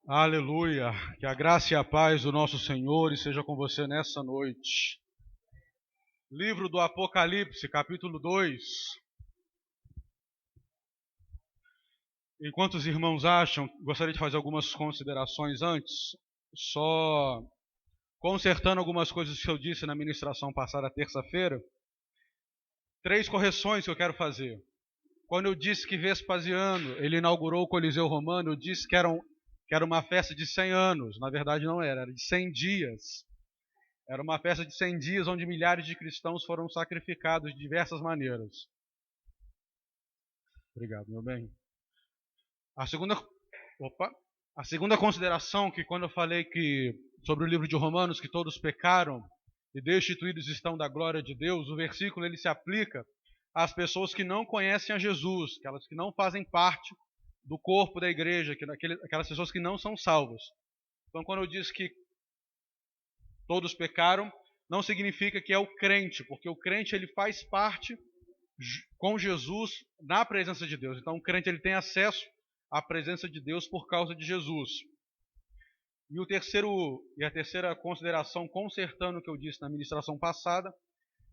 Aleluia, que a graça e a paz do nosso Senhor esteja com você nessa noite. Livro do Apocalipse, capítulo 2. Enquanto os irmãos acham, gostaria de fazer algumas considerações antes, só consertando algumas coisas que eu disse na ministração passada terça-feira. 3 correções que eu quero fazer. Quando eu disse que Vespasiano, ele inaugurou o Coliseu Romano, eu disse que era uma festa de 100 anos. Na verdade não era de 100 dias. Era uma festa de 100 dias onde milhares de cristãos foram sacrificados de diversas maneiras. Obrigado, meu bem. A segunda consideração, que quando eu falei sobre o livro de Romanos, que todos pecaram e destituídos estão da glória de Deus, o versículo ele se aplica às pessoas que não conhecem a Jesus, aquelas que não fazem parte do corpo da igreja, aquelas pessoas que não são salvas. Então, quando eu disse que todos pecaram, não significa que é o crente, porque o crente ele faz parte com Jesus na presença de Deus. Então o crente ele tem acesso à presença de Deus por causa de Jesus. E a terceira consideração, consertando o que eu disse na ministração passada,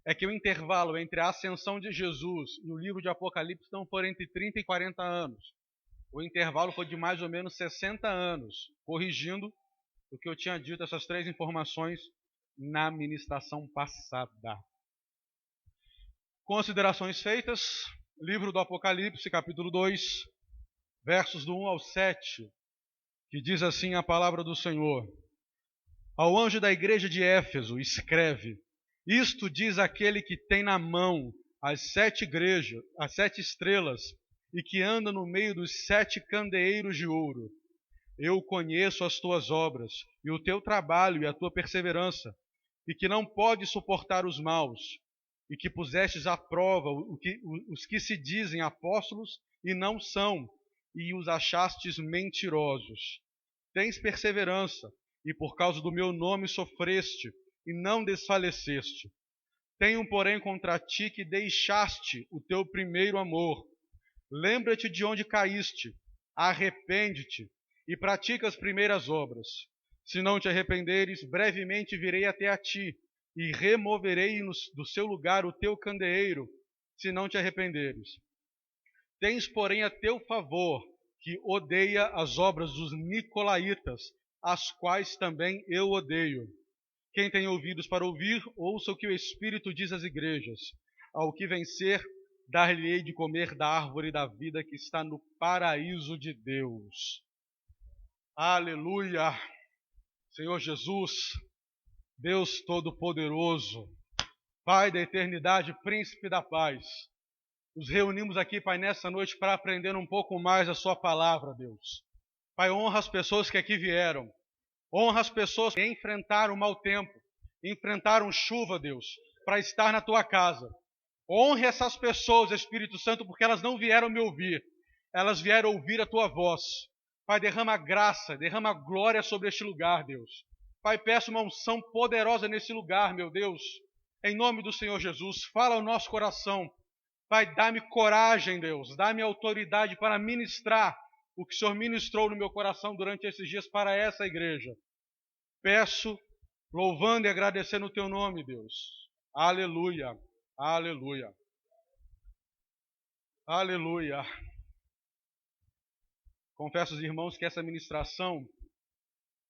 é que o intervalo entre a ascensão de Jesus e o livro de Apocalipse não foi entre 30 e 40 anos. O intervalo foi de mais ou menos 60 anos, corrigindo o que eu tinha dito, essas 3 informações na ministração passada. Considerações feitas, livro do Apocalipse, capítulo 2, versos do 1 ao 7, que diz assim a palavra do Senhor. Ao anjo da igreja de Éfeso, escreve: Isto diz aquele que tem na mão as 7 estrelas, e que anda no meio dos 7 candeeiros de ouro. Eu conheço as tuas obras, e o teu trabalho e a tua perseverança, e que não podes suportar os maus, e que pusestes à prova os que se dizem apóstolos e não são, e os achastes mentirosos. Tens perseverança, e por causa do meu nome sofreste, e não desfaleceste. Tenho, porém, contra ti que deixaste o teu primeiro amor. Lembra-te de onde caíste, arrepende-te, e pratica as primeiras obras. Se não te arrependeres, brevemente virei até a ti, e removerei do seu lugar o teu candeeiro, se não te arrependeres. Tens, porém, a teu favor, que odeia as obras dos nicolaítas, as quais também eu odeio. Quem tem ouvidos para ouvir, ouça o que o Espírito diz às igrejas. Ao que vencer, dar-lhe-ei de comer da árvore da vida que está no paraíso de Deus. Aleluia! Senhor Jesus, Deus Todo-Poderoso, Pai da eternidade, Príncipe da paz, nos reunimos aqui, Pai, nessa noite para aprender um pouco mais a sua palavra, Deus. Pai, honra as pessoas que aqui vieram, honra as pessoas que enfrentaram o mau tempo, enfrentaram chuva, Deus, para estar na tua casa. Honre essas pessoas, Espírito Santo, porque elas não vieram me ouvir, elas vieram ouvir a tua voz. Pai, derrama graça, derrama glória sobre este lugar, Deus. Pai, peço uma unção poderosa nesse lugar, meu Deus. Em nome do Senhor Jesus, fala ao nosso coração. Pai, dá-me coragem, Deus, dá-me autoridade para ministrar o que o Senhor ministrou no meu coração durante esses dias para essa igreja. Peço, louvando e agradecendo o teu nome, Deus. Aleluia, aleluia, aleluia. Confesso aos irmãos que essa ministração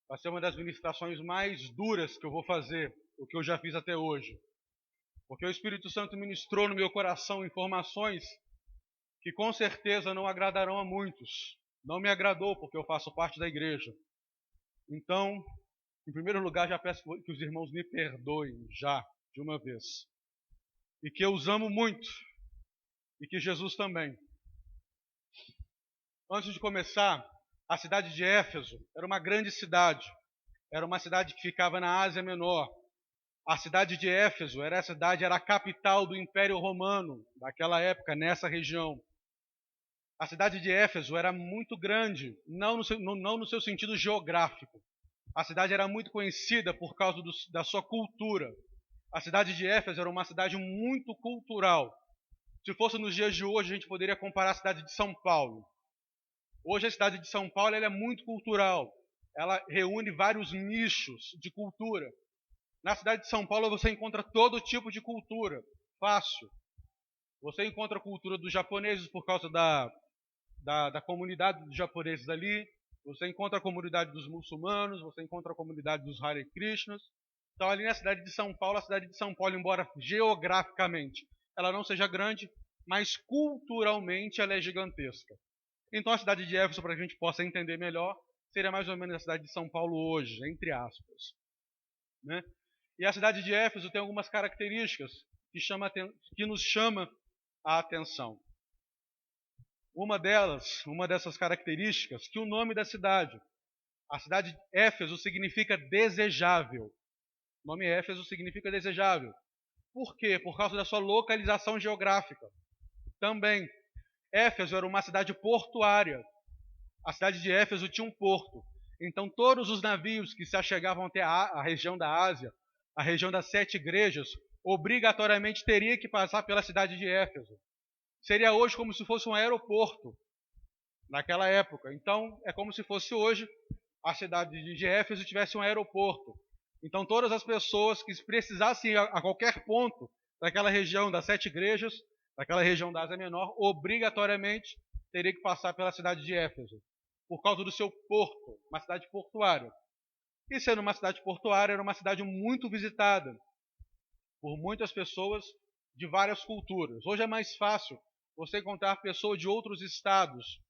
vai ser uma das ministrações mais duras que eu vou fazer, o que eu já fiz até hoje. Porque o Espírito Santo ministrou no meu coração informações que com certeza não agradarão a muitos. Não me agradou porque eu faço parte da igreja. Então, em primeiro lugar, já peço que os irmãos me perdoem já, de uma vez. E que eu os amo muito. E que Jesus também. Antes de começar, a cidade de Éfeso era uma grande cidade. Era uma cidade que ficava na Ásia Menor. A cidade de Éfeso era a capital do Império Romano daquela época, nessa região. A cidade de Éfeso era muito grande, não no seu sentido geográfico. A cidade era muito conhecida por causa da sua cultura. A cidade de Éfeso era uma cidade muito cultural. Se fosse nos dias de hoje, a gente poderia comparar a cidade de São Paulo. Hoje a cidade de São Paulo ela é muito cultural. ela reúne vários nichos de cultura. Na cidade de São Paulo você encontra todo tipo de cultura, fácil. Você encontra a cultura dos japoneses por causa da comunidade dos japoneses ali, você encontra a comunidade dos muçulmanos, você encontra a comunidade dos Hare Krishnas. Então ali na cidade de São Paulo, a cidade de São Paulo, embora geograficamente ela não seja grande, mas culturalmente ela é gigantesca. Então a cidade de Éfeso, para que a gente possa entender melhor, seria mais ou menos a cidade de São Paulo hoje, entre aspas. Né? E a cidade de Éfeso tem algumas características que nos chama a atenção. Uma dessas características, que o nome da cidade, a cidade de Éfeso significa desejável. O nome Éfeso significa desejável. Por quê? Por causa da sua localização geográfica. Também, Éfeso era uma cidade portuária. A cidade de Éfeso tinha um porto. Então, todos os navios que se achegavam até a região da Ásia, a região das 7 igrejas, obrigatoriamente teria que passar pela cidade de Éfeso. Seria hoje como se fosse um aeroporto, naquela época. Então, é como se fosse hoje a cidade de Éfeso tivesse um aeroporto. Então, todas as pessoas que precisassem ir a qualquer ponto daquela região das 7 igrejas, daquela região da Ásia Menor, obrigatoriamente teria que passar pela cidade de Éfeso, por causa do seu porto, uma cidade portuária. E sendo uma cidade portuária, era uma cidade muito visitada por muitas pessoas de várias culturas. Hoje é mais fácil você encontrar pessoas de outros estados.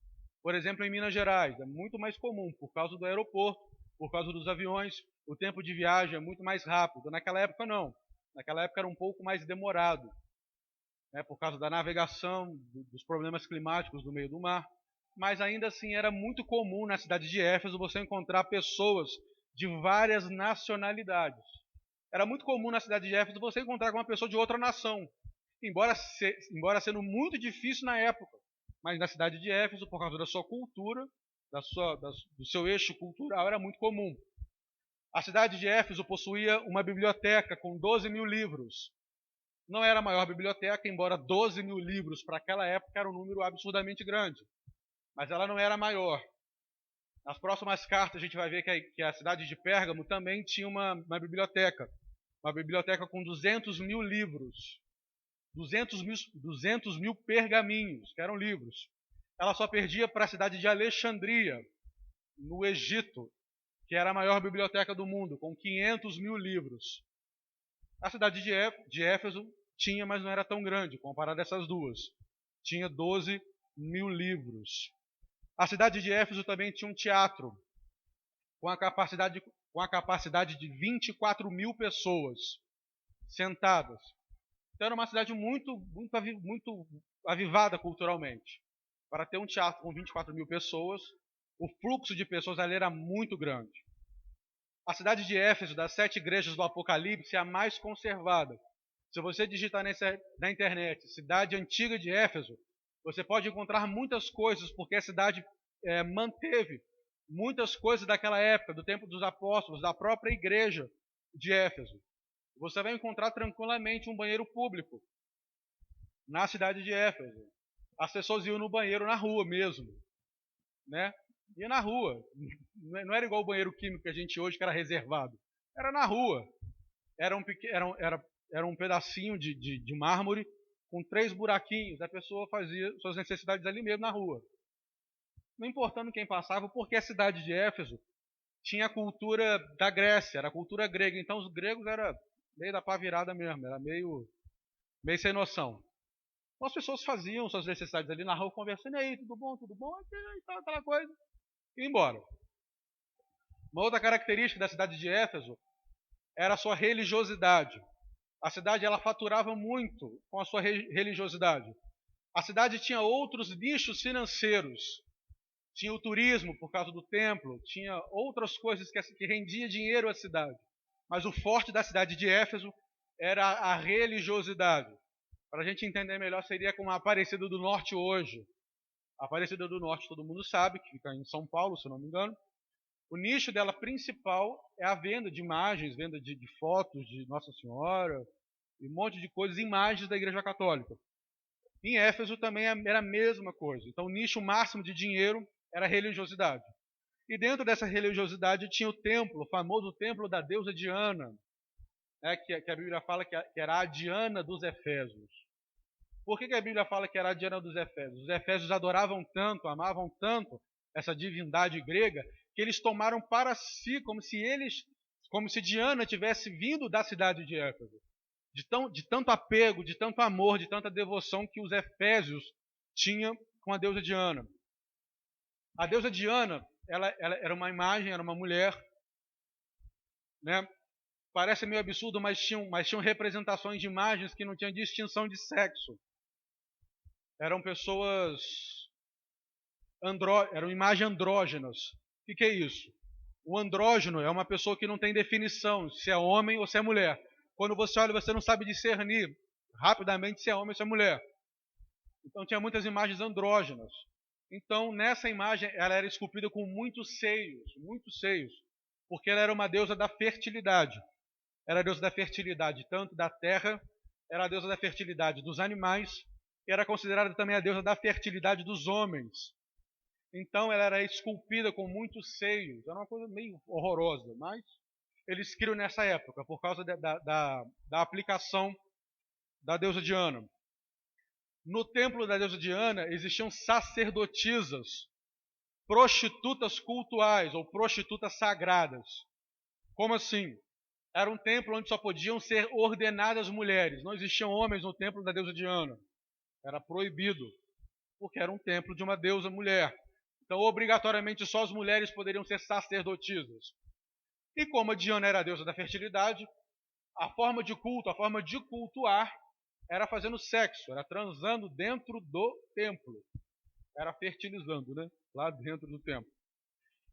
Por exemplo, em Minas Gerais, é muito mais comum por causa do aeroporto, por causa dos aviões, o tempo de viagem é muito mais rápido. Naquela época não, naquela época era um pouco mais demorado, né, por causa da navegação, dos problemas climáticos no meio do mar. Mas ainda assim era muito comum na cidade de Éfeso você encontrar pessoas de várias nacionalidades. Era muito comum na cidade de Éfeso você encontrar com uma pessoa de outra nação, embora sendo muito difícil na época. Mas na cidade de Éfeso, por causa da sua cultura, do seu eixo cultural, era muito comum. A cidade de Éfeso possuía uma biblioteca com 12 mil livros. Não era a maior biblioteca, embora 12 mil livros para aquela época era um número absurdamente grande. Mas ela não era a maior. Nas próximas cartas a gente vai ver que a cidade de Pérgamo também tinha uma biblioteca. Uma biblioteca com 200 mil livros. 200 mil pergaminhos, que eram livros. Ela só perdia para a cidade de Alexandria, no Egito, que era a maior biblioteca do mundo, com 500 mil livros. A cidade de Éfeso tinha, mas não era tão grande, comparado a essas duas. Tinha 12 mil livros. A cidade de Éfeso também tinha um teatro, com a capacidade de 24 mil pessoas sentadas. Então era uma cidade muito avivada culturalmente. Para ter um teatro com 24 mil pessoas, o fluxo de pessoas ali era muito grande. A cidade de Éfeso, das 7 igrejas do Apocalipse, é a mais conservada. Se você digitar na internet cidade antiga de Éfeso, você pode encontrar muitas coisas, porque a cidade manteve muitas coisas daquela época, do tempo dos apóstolos, da própria igreja de Éfeso. Você vai encontrar tranquilamente um banheiro público na cidade de Éfeso. As pessoas iam no banheiro na rua mesmo, né? Ia na rua. Não era igual o banheiro químico que a gente hoje, que era reservado. Era na rua. Era um pedacinho de mármore com 3 buraquinhos. A pessoa fazia suas necessidades ali mesmo na rua. Não importando quem passava, porque a cidade de Éfeso tinha a cultura da Grécia, era a cultura grega. Então os gregos eram meio da pá virada mesmo, era meio sem noção. Então as pessoas faziam suas necessidades ali na rua, conversando, e aí, tudo bom, aquela coisa, e ia embora. Uma outra característica da cidade de Éfeso era a sua religiosidade. A cidade ela faturava muito com a sua religiosidade. A cidade tinha outros nichos financeiros. Tinha o turismo por causa do templo, tinha outras coisas que rendia dinheiro à cidade. Mas o forte da cidade de Éfeso era a religiosidade. Para a gente entender melhor, seria como a Aparecida do Norte hoje. A Aparecida do Norte todo mundo sabe, que fica em São Paulo, se não me engano. O nicho dela principal é a venda de imagens, venda de fotos de Nossa Senhora, e um monte de coisas, imagens da Igreja Católica. Em Éfeso também era a mesma coisa. Então o nicho máximo de dinheiro era a religiosidade. E dentro dessa religiosidade tinha o templo, o famoso templo da deusa Diana, que a Bíblia fala que era a Diana dos Efésios. Por que a Bíblia fala que era a Diana dos Efésios? Os Efésios adoravam tanto, amavam tanto essa divindade grega, que eles tomaram para si, como se Diana tivesse vindo da cidade de Éfeso. De tanto apego, de tanto amor, de tanta devoção que os Efésios tinham com a deusa Diana. A deusa Diana, ela era uma imagem, era uma mulher, né? Parece meio absurdo, mas tinham representações de imagens que não tinham distinção de sexo. Eram pessoas, eram imagens andrógenas. O que é isso? O andrógeno é uma pessoa que não tem definição se é homem ou se é mulher. Quando você olha, você não sabe discernir rapidamente se é homem ou se é mulher. Então tinha muitas imagens andrógenas. Então nessa imagem ela era esculpida com muitos seios, porque ela era uma deusa da fertilidade. Era a deusa da fertilidade tanto da terra, era a deusa da fertilidade dos animais, e era considerada também a deusa da fertilidade dos homens. Então ela era esculpida com muitos seios. Era uma coisa meio horrorosa, mas eles criam nessa época, por causa da aplicação da deusa Diana. No templo da deusa Diana existiam sacerdotisas, prostitutas cultuais ou prostitutas sagradas. Como assim? Era um templo onde só podiam ser ordenadas mulheres. Não existiam homens no templo da deusa Diana. Era proibido, porque era um templo de uma deusa mulher. Então, obrigatoriamente, só as mulheres poderiam ser sacerdotisas. E como a Diana era a deusa da fertilidade, a forma de culto, a forma de cultuar, era fazendo sexo, era transando dentro do templo. Era fertilizando, né? Lá dentro do templo.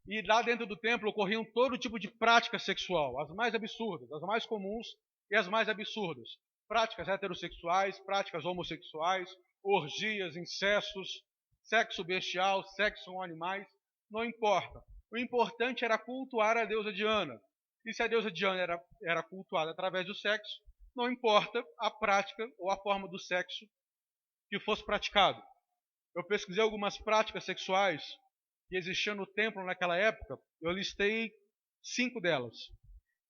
E lá dentro do templo ocorriam todo tipo de prática sexual, as mais absurdas, as mais comuns e as mais absurdas. Práticas heterossexuais, práticas homossexuais, orgias, incestos, sexo bestial, sexo com animais, não importa. O importante era cultuar a deusa Diana. E se a deusa Diana era cultuada através do sexo, não importa a prática ou a forma do sexo que fosse praticado. Eu pesquisei algumas práticas sexuais que existiam no templo naquela época, eu listei 5 delas,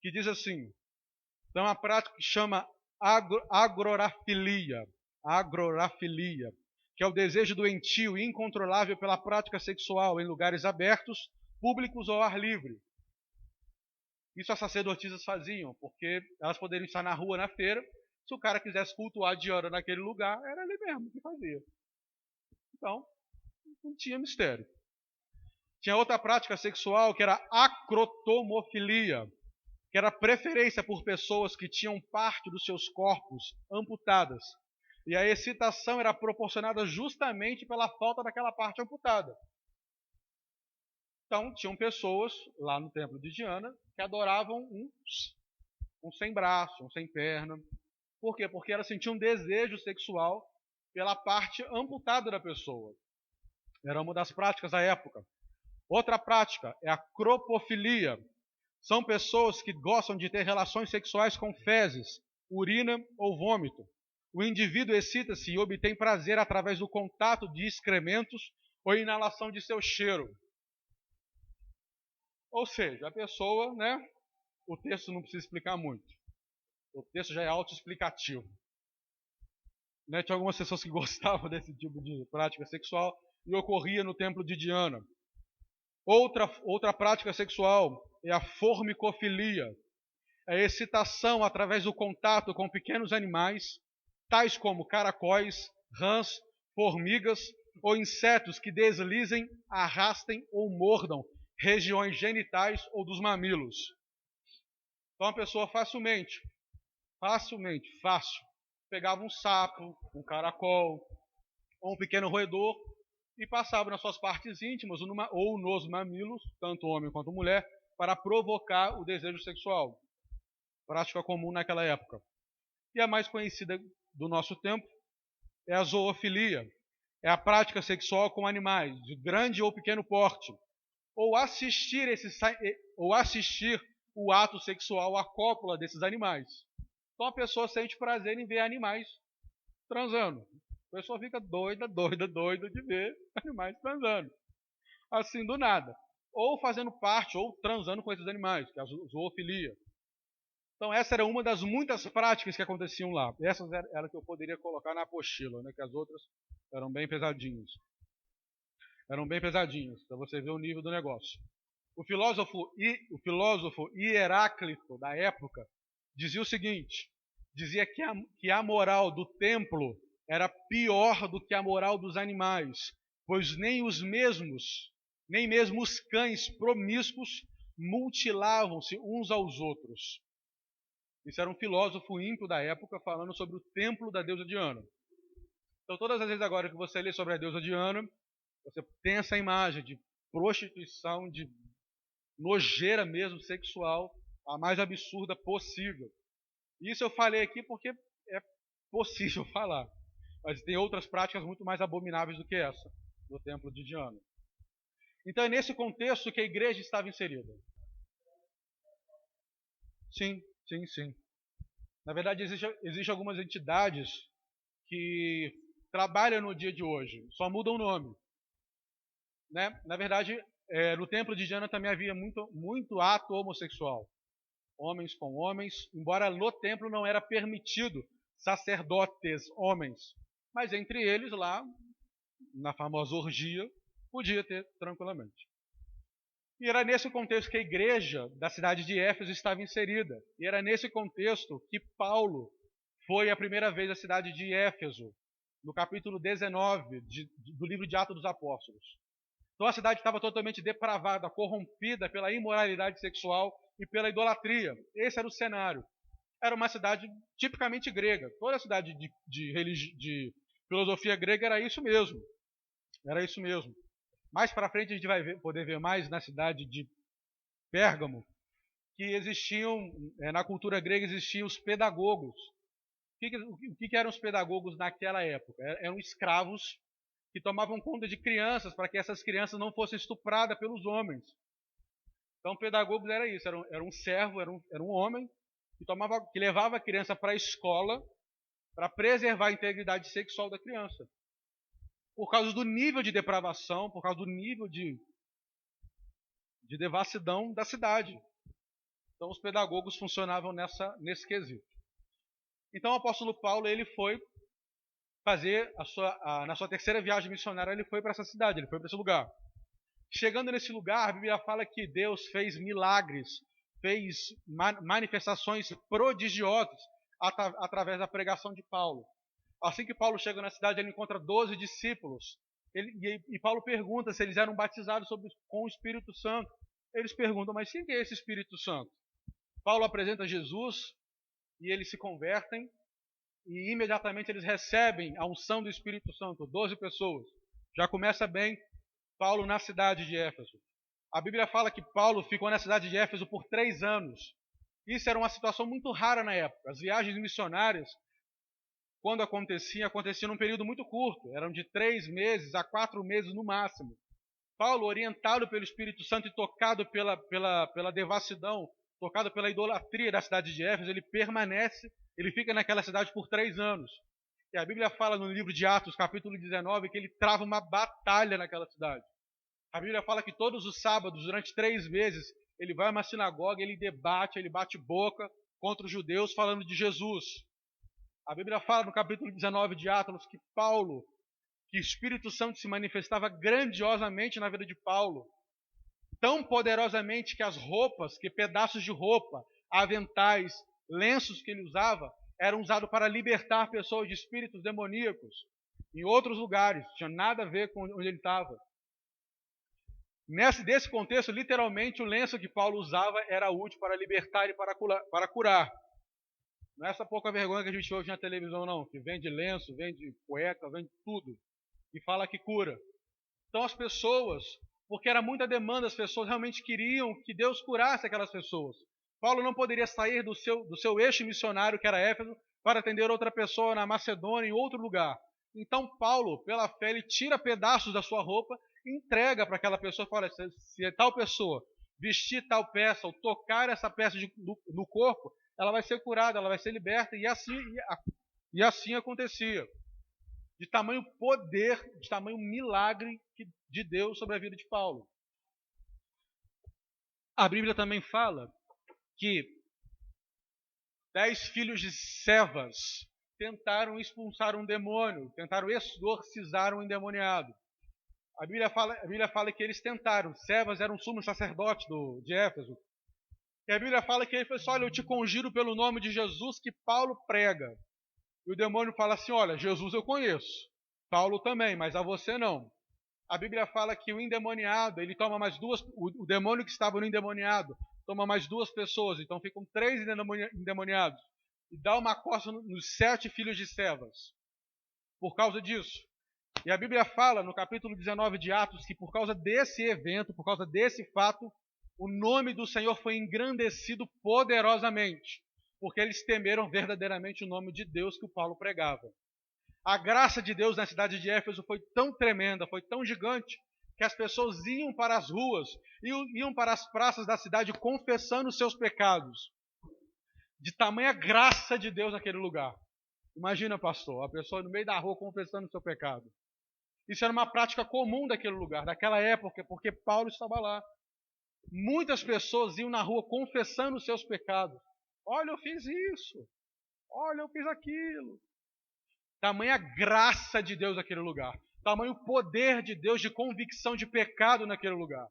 que diz assim, então uma prática que chama agorafilia, que é o desejo doentio e incontrolável pela prática sexual em lugares abertos, públicos ou ao ar livre. Isso as sacerdotisas faziam, porque elas poderiam estar na rua, na feira, se o cara quisesse cultuar Diana naquele lugar, era ali mesmo que fazia. Então, não tinha mistério. Tinha outra prática sexual que era acrotomofilia, que era a preferência por pessoas que tinham parte dos seus corpos amputadas. E a excitação era proporcionada justamente pela falta daquela parte amputada. Então, tinham pessoas lá no templo de Diana que adoravam um sem braço, um sem perna. Por quê? Porque elas sentiam um desejo sexual pela parte amputada da pessoa. Era uma das práticas da época. Outra prática é a cropofilia. São pessoas que gostam de ter relações sexuais com fezes, urina ou vômito. O indivíduo excita-se e obtém prazer através do contato de excrementos ou inalação de seu cheiro. Ou seja, a pessoa, né? O texto não precisa explicar muito. O texto já é autoexplicativo. Né? Tinha algumas pessoas que gostavam desse tipo de prática sexual e ocorria no templo de Diana. Outra prática sexual é a formicofilia. É a excitação através do contato com pequenos animais, tais como caracóis, rãs, formigas ou insetos que deslizem, arrastem ou mordam regiões genitais ou dos mamilos. Então a pessoa fácil, pegava um sapo, um caracol ou um pequeno roedor e passava nas suas partes íntimas ou nos mamilos, tanto homem quanto mulher, para provocar o desejo sexual. Prática comum naquela época. E a mais conhecida do nosso tempo é a zoofilia. É a prática sexual com animais de grande ou pequeno porte, ou assistir o ato sexual, a cópula desses animais. Então a pessoa sente prazer em ver animais transando. A pessoa fica doida de ver animais transando. Assim do nada. ou fazendo parte, ou transando com esses animais, que é a zoofilia. Então essa era uma das muitas práticas que aconteciam lá. Essas eram que eu poderia colocar na apostila, né, que as outras eram bem pesadinhas. Para você ver o nível do negócio. O filósofo Heráclito, da época, dizia o seguinte, dizia que a moral do templo era pior do que a moral dos animais, pois nem mesmo os cães promíscuos mutilavam-se uns aos outros. Isso era um filósofo ímpio da época falando sobre o templo da deusa Diana. Então todas as vezes agora que você lê sobre a deusa Diana, você tem essa imagem de prostituição, de nojeira mesmo sexual, a mais absurda possível. Isso eu falei aqui porque é possível falar. Mas tem outras práticas muito mais abomináveis do que essa, no templo de Diana. Então é nesse contexto que a igreja estava inserida. Sim. Na verdade, existem algumas entidades que trabalham no dia de hoje, só mudam o nome. Né? Na verdade, no templo de Diana também havia muito ato homossexual. Homens com homens, embora no templo não era permitido sacerdotes homens. Mas entre eles lá, na famosa orgia, podia ter tranquilamente. E era nesse contexto que a igreja da cidade de Éfeso estava inserida. E era nesse contexto que Paulo foi a primeira vez à cidade de Éfeso, no capítulo 19 do livro de Atos dos Apóstolos. Então a cidade estava totalmente depravada, corrompida pela imoralidade sexual e pela idolatria. Esse era o cenário. Era uma cidade tipicamente grega. Toda cidade de filosofia grega era isso mesmo. Mais para frente a gente vai poder ver mais na cidade de Pérgamo que existiam, na cultura grega existiam os pedagogos. O que eram os pedagogos naquela época? Eram escravos que tomavam conta de crianças para que essas crianças não fossem estupradas pelos homens. Então pedagogos era isso, era um servo, era um homem que levava a criança para a escola para preservar a integridade sexual da criança. Por causa do nível de depravação, por causa do nível de devassidão da cidade. Então os pedagogos funcionavam nesse quesito. Então o apóstolo Paulo ele foi fazer na sua terceira viagem missionária, ele foi para essa cidade, ele foi para esse lugar. Chegando nesse lugar, a Bíblia fala que Deus fez milagres, fez manifestações prodigiosas através da pregação de Paulo. Assim que Paulo chega na cidade, ele encontra 12 discípulos. E Paulo pergunta se eles eram batizados com o Espírito Santo. Eles perguntam, mas quem é esse Espírito Santo? Paulo apresenta Jesus e eles se convertem e imediatamente eles recebem a unção do Espírito Santo, 12 pessoas. Já começa bem Paulo na cidade de Éfeso. A Bíblia fala que Paulo ficou na cidade de Éfeso por 3 anos. Isso era uma situação muito rara na época. As viagens missionárias, quando aconteciam num período muito curto. Eram de 3 meses a 4 meses no máximo. Paulo, orientado pelo Espírito Santo e tocado pela devassidão, tocado pela idolatria da cidade de Éfeso, ele fica naquela cidade por 3 anos. E a Bíblia fala no livro de Atos, capítulo 19, que ele trava uma batalha naquela cidade. A Bíblia fala que todos os sábados, durante 3 meses, ele vai a uma sinagoga, ele bate boca contra os judeus, falando de Jesus. A Bíblia fala no capítulo 19 de Atos que o Espírito Santo se manifestava grandiosamente na vida de Paulo. Tão poderosamente que pedaços de roupa, aventais, lenços que ele usava, eram usados para libertar pessoas de espíritos demoníacos. Em outros lugares, tinha nada a ver com onde ele estava. Desse contexto, literalmente, o lenço que Paulo usava era útil para libertar e para curar. Não é essa pouca vergonha que a gente ouve na televisão, não, que vende lenço, vende cueca, vende tudo, e fala que cura. Então as pessoas, porque era muita demanda, as pessoas realmente queriam que Deus curasse aquelas pessoas. Paulo não poderia sair do seu eixo missionário, que era Éfeso, para atender outra pessoa na Macedônia, em outro lugar. Então Paulo, pela fé, ele tira pedaços da sua roupa e entrega para aquela pessoa e fala, se tal pessoa vestir tal peça ou tocar essa peça no corpo, ela vai ser curada, ela vai ser liberta, e assim acontecia. De tamanho poder, de tamanho milagre de Deus sobre a vida de Paulo. A Bíblia também fala que 10 filhos de Sevas tentaram expulsar um demônio, tentaram exorcizar um endemoniado. A Bíblia fala que eles tentaram. Sevas era um sumo sacerdote de Éfeso. E a Bíblia fala que ele falou assim, olha, eu te conjuro pelo nome de Jesus que Paulo prega. E o demônio fala assim, olha, Jesus eu conheço, Paulo também, mas a você não. A Bíblia fala que o endemoniado, ele toma mais duas, o demônio que estava no endemoniado, toma mais 2 pessoas, então ficam 3 endemoniados. E dá uma coça nos 7 filhos de Sevas, por causa disso. E a Bíblia fala no capítulo 19 de Atos que por causa desse evento, por causa desse fato, o nome do Senhor foi engrandecido poderosamente, porque eles temeram verdadeiramente o nome de Deus que o Paulo pregava. A graça de Deus na cidade de Éfeso foi tão tremenda, foi tão gigante, que as pessoas iam para as ruas, iam para as praças da cidade confessando os seus pecados. De tamanha graça de Deus naquele lugar. Imagina, pastor, a pessoa no meio da rua confessando o seu pecado. Isso era uma prática comum daquele lugar, daquela época, porque Paulo estava lá. Muitas pessoas iam na rua confessando os seus pecados. Olha, eu fiz isso. Olha, eu fiz aquilo. Tamanha graça de Deus naquele lugar. Tamanho poder de Deus de convicção de pecado naquele lugar.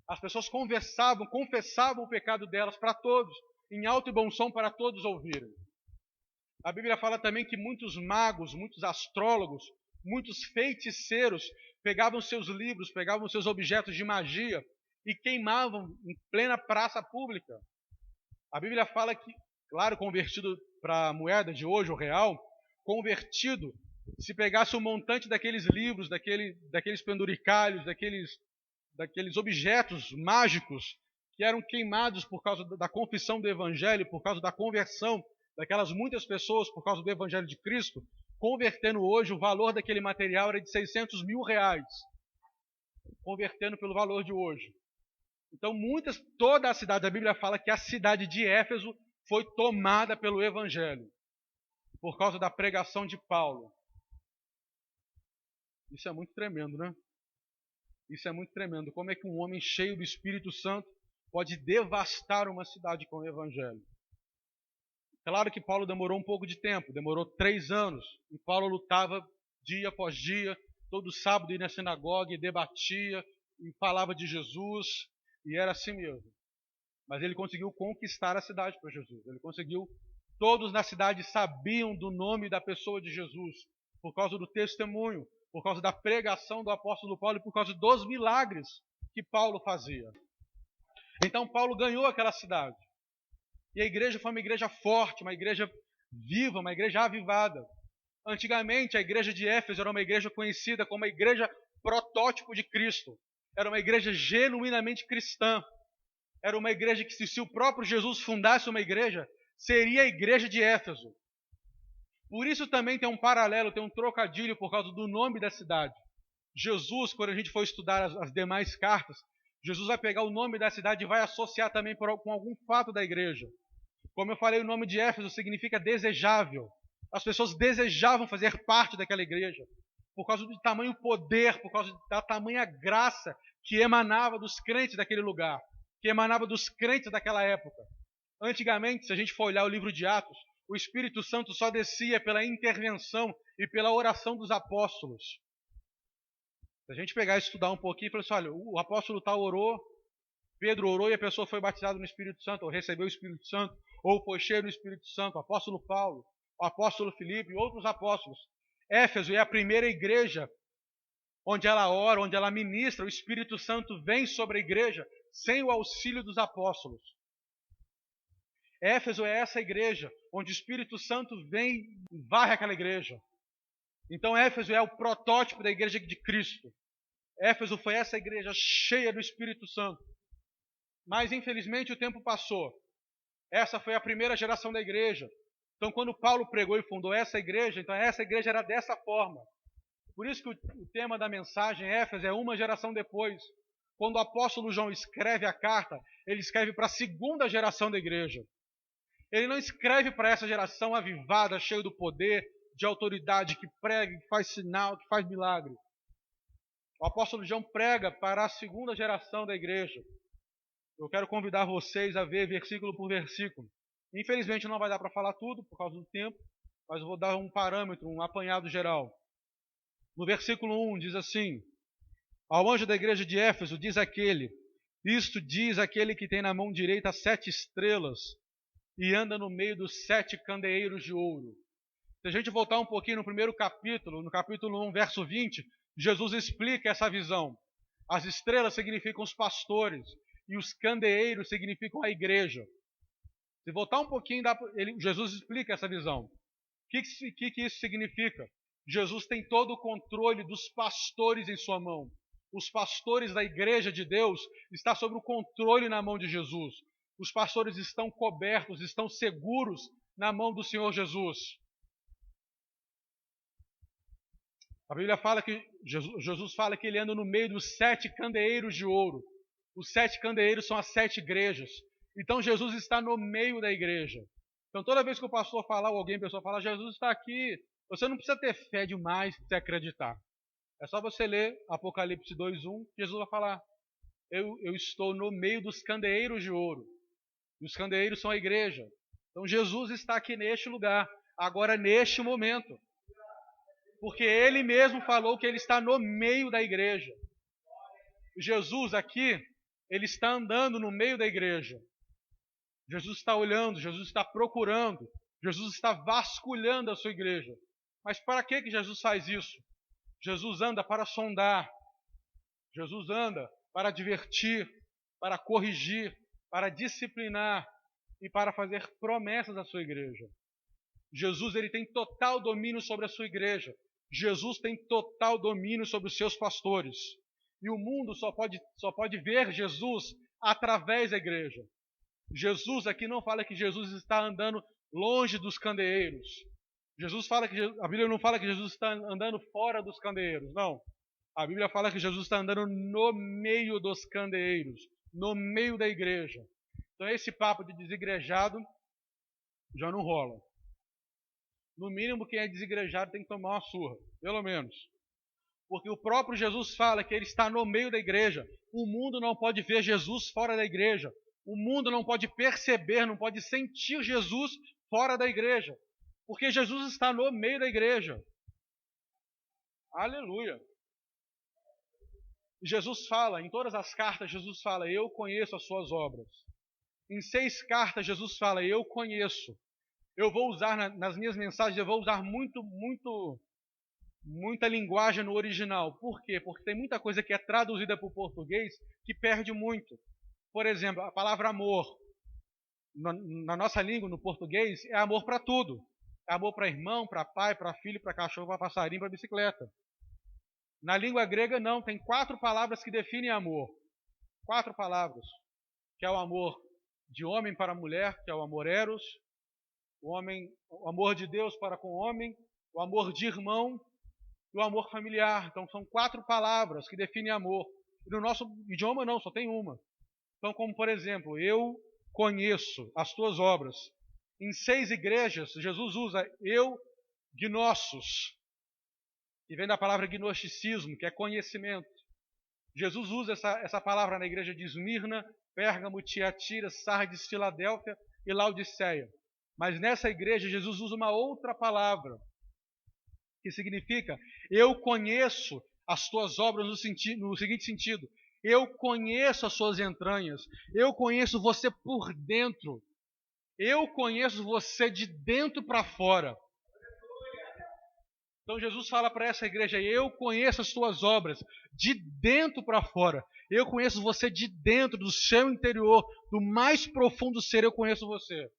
As pessoas confessavam o pecado delas para todos, em alto e bom som para todos ouvirem. A Bíblia fala também que muitos magos, muitos astrólogos, muitos feiticeiros pegavam seus livros, pegavam seus objetos de magia e queimavam em plena praça pública. A Bíblia fala que, claro, convertido para a moeda de hoje, o real, convertido, se pegasse um montante daqueles livros, daqueles penduricalhos, daqueles objetos mágicos que eram queimados por causa da confissão do Evangelho, por causa da conversão daquelas muitas pessoas por causa do Evangelho de Cristo, convertendo hoje, o valor daquele material era de 600 mil reais, convertendo pelo valor de hoje. Então toda a cidade, a Bíblia fala que a cidade de Éfeso foi tomada pelo Evangelho, por causa da pregação de Paulo. Isso é muito tremendo, né? Isso é muito tremendo. Como é que um homem cheio do Espírito Santo pode devastar uma cidade com o Evangelho? Claro que Paulo demorou um pouco de tempo, demorou 3 anos. E Paulo lutava dia após dia, todo sábado ia na sinagoga e debatia e falava de Jesus. E era assim mesmo. Mas ele conseguiu conquistar a cidade para Jesus. Ele conseguiu. Todos na cidade sabiam do nome da pessoa de Jesus, por causa do testemunho, por causa da pregação do apóstolo Paulo e por causa dos milagres que Paulo fazia. Então Paulo ganhou aquela cidade. E a igreja foi uma igreja forte, uma igreja viva, uma igreja avivada. Antigamente a igreja de Éfeso era uma igreja conhecida como a igreja protótipo de Cristo. Era uma igreja genuinamente cristã. Era uma igreja que, se o próprio Jesus fundasse uma igreja, seria a igreja de Éfeso. Por isso também tem um paralelo, tem um trocadilho por causa do nome da cidade. Jesus, quando a gente for estudar as demais cartas, Jesus vai pegar o nome da cidade e vai associar também com algum fato da igreja. Como eu falei, o nome de Éfeso significa desejável. As pessoas desejavam fazer parte daquela igreja, por causa do tamanho poder, por causa da tamanha graça que emanava dos crentes daquele lugar, que emanava dos crentes daquela época. Antigamente, se a gente for olhar o livro de Atos, o Espírito Santo só descia pela intervenção e pela oração dos apóstolos. Se a gente pegar e estudar um pouquinho e falar assim, olha, o apóstolo tal orou, Pedro orou e a pessoa foi batizada no Espírito Santo, ou recebeu o Espírito Santo, ou foi cheio do Espírito Santo, o apóstolo Paulo, o apóstolo Filipe e outros apóstolos. Éfeso é a primeira igreja onde ela ora, onde ela ministra, o Espírito Santo vem sobre a igreja sem o auxílio dos apóstolos. Éfeso é essa igreja onde o Espírito Santo vem e varre aquela igreja. Então Éfeso é o protótipo da igreja de Cristo. Éfeso foi essa igreja cheia do Espírito Santo. Mas infelizmente o tempo passou. Essa foi a primeira geração da igreja. Então quando Paulo pregou e fundou essa igreja, então essa igreja era dessa forma. Por isso que o tema da mensagem Éfeso é uma geração depois. Quando o apóstolo João escreve a carta, ele escreve para a segunda geração da igreja. Ele não escreve para essa geração avivada, cheia do poder, de autoridade, que prega, que faz sinal, que faz milagre. O apóstolo João prega para a segunda geração da igreja. Eu quero convidar vocês a ver versículo por versículo. Infelizmente não vai dar para falar tudo por causa do tempo, mas eu vou dar um parâmetro, um apanhado geral. No versículo 1 diz assim: ao anjo da igreja de Éfeso diz aquele, isto diz aquele que tem na mão direita 7 estrelas e anda no meio dos 7 candeeiros de ouro. Se a gente voltar um pouquinho no primeiro capítulo, no capítulo 1, verso 20, Jesus explica essa visão. As estrelas significam os pastores e os candeeiros significam a igreja. Se voltar um pouquinho, Jesus explica essa visão. O que isso significa? Jesus tem todo o controle dos pastores em sua mão. Os pastores da igreja de Deus estão sob o controle na mão de Jesus. Os pastores estão cobertos, estão seguros na mão do Senhor Jesus. A Bíblia fala que Jesus fala que ele anda no meio dos 7 candeeiros de ouro. Os 7 candeeiros são as 7 igrejas. Então Jesus está no meio da igreja. Então toda vez que o pastor falar, ou alguém, a pessoa falar, Jesus está aqui, você não precisa ter fé demais para você acreditar. É só você ler Apocalipse 2:1, Jesus vai falar, eu estou no meio dos candeeiros de ouro. E os candeeiros são a igreja. Então Jesus está aqui neste lugar, agora neste momento. Porque ele mesmo falou que ele está no meio da igreja. Jesus aqui, ele está andando no meio da igreja. Jesus está olhando, Jesus está procurando, Jesus está vasculhando a sua igreja. Mas para que Jesus faz isso? Jesus anda para sondar, Jesus anda para divertir, para corrigir, para disciplinar e para fazer promessas à sua igreja. Jesus ele tem total domínio sobre a sua igreja. Jesus tem total domínio sobre os seus pastores. E o mundo só pode ver Jesus através da igreja. Jesus aqui não fala que Jesus está andando longe dos candeeiros. A Bíblia não fala que Jesus está andando fora dos candeeiros, não. A Bíblia fala que Jesus está andando no meio dos candeeiros, no meio da igreja. Então esse papo de desigrejado já não rola. No mínimo, quem é desigrejado tem que tomar uma surra, pelo menos. Porque o próprio Jesus fala que ele está no meio da igreja. O mundo não pode ver Jesus fora da igreja. O mundo não pode perceber, não pode sentir Jesus fora da igreja. Porque Jesus está no meio da igreja. Aleluia. Jesus fala, em todas as cartas, Jesus fala, eu conheço as suas obras. Em 6 cartas, Jesus fala, eu conheço. Eu vou usar, nas minhas mensagens, eu vou usar muita linguagem no original. Por quê? Porque tem muita coisa que é traduzida para o português que perde muito. Por exemplo, a palavra amor. Na nossa língua, no português, é amor para tudo. É amor para irmão, para pai, para filho, para cachorro, para passarinho, para bicicleta. Na língua grega, não. Tem 4 palavras que definem amor. 4 palavras. Que é o amor de homem para mulher, que é o amor eros. O amor de Deus para com o homem, o amor de irmão e o amor familiar. Então são 4 palavras que definem amor. E no nosso idioma não, só tem uma. Então, como por exemplo, eu conheço as tuas obras. Em 6 igrejas, Jesus usa eu gnossos, que vem da palavra gnosticismo, que é conhecimento. Jesus usa essa palavra na igreja de Esmirna, Pérgamo, Tiatira, Sardes, Filadélfia e Laodiceia. Mas nessa igreja, Jesus usa uma outra palavra, que significa, eu conheço as tuas obras no seguinte sentido, eu conheço as suas entranhas, eu conheço você por dentro, eu conheço você de dentro para fora. Então Jesus fala para essa igreja, eu conheço as tuas obras de dentro para fora, eu conheço você de dentro, do seu interior, do mais profundo ser, eu conheço você.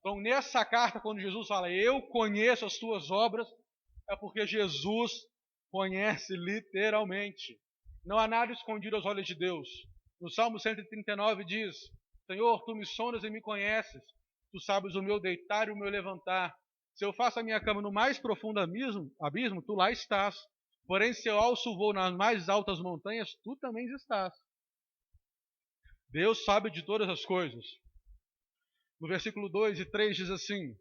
Então, nessa carta, quando Jesus fala, eu conheço as tuas obras, é porque Jesus conhece literalmente. Não há nada escondido aos olhos de Deus. No Salmo 139 diz, Senhor, tu me sondas e me conheces. Tu sabes o meu deitar e o meu levantar. Se eu faço a minha cama no mais profundo abismo, tu lá estás. Porém, se eu alço voo nas mais altas montanhas, tu também estás. Deus sabe de todas as coisas. No versículo 2 e 3 diz assim,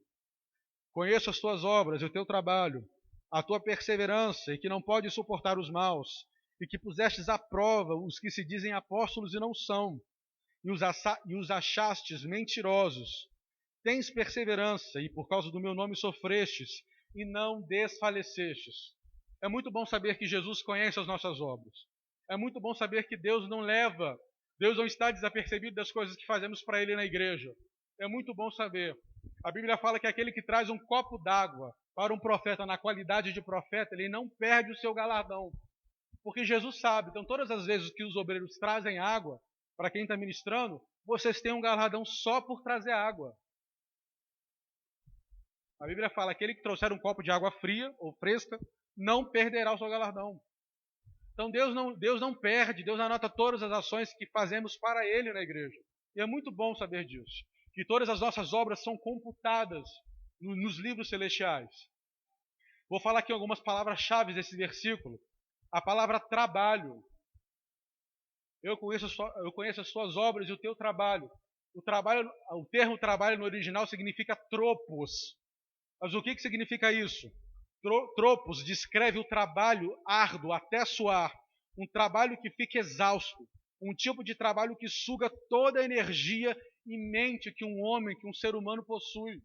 conheço as tuas obras e o teu trabalho, a tua perseverança e que não pode suportar os maus, e que pusestes à prova os que se dizem apóstolos e não são, e os achastes mentirosos. Tens perseverança, e por causa do meu nome sofrestes, e não desfalecestes. É muito bom saber que Jesus conhece as nossas obras. É muito bom saber que Deus não está desapercebido das coisas que fazemos para Ele na igreja. É muito bom saber. A Bíblia fala que aquele que traz um copo d'água para um profeta na qualidade de profeta, ele não perde o seu galardão. Porque Jesus sabe. Então, todas as vezes que os obreiros trazem água, para quem está ministrando, vocês têm um galardão só por trazer água. A Bíblia fala que aquele que trouxer um copo de água fria ou fresca, não perderá o seu galardão. Então Deus não perde, Deus anota todas as ações que fazemos para Ele na igreja. E é muito bom saber disso. Que todas as nossas obras são computadas nos livros celestiais. Vou falar aqui algumas palavras-chave desse versículo. A palavra trabalho. Eu conheço as suas obras e o teu trabalho. O termo trabalho no original significa tropos. Mas o que significa isso? Tropos descreve o trabalho árduo até suar, um trabalho que fica exausto, um tipo de trabalho que suga toda a energia e mente que um homem, que um ser humano possui.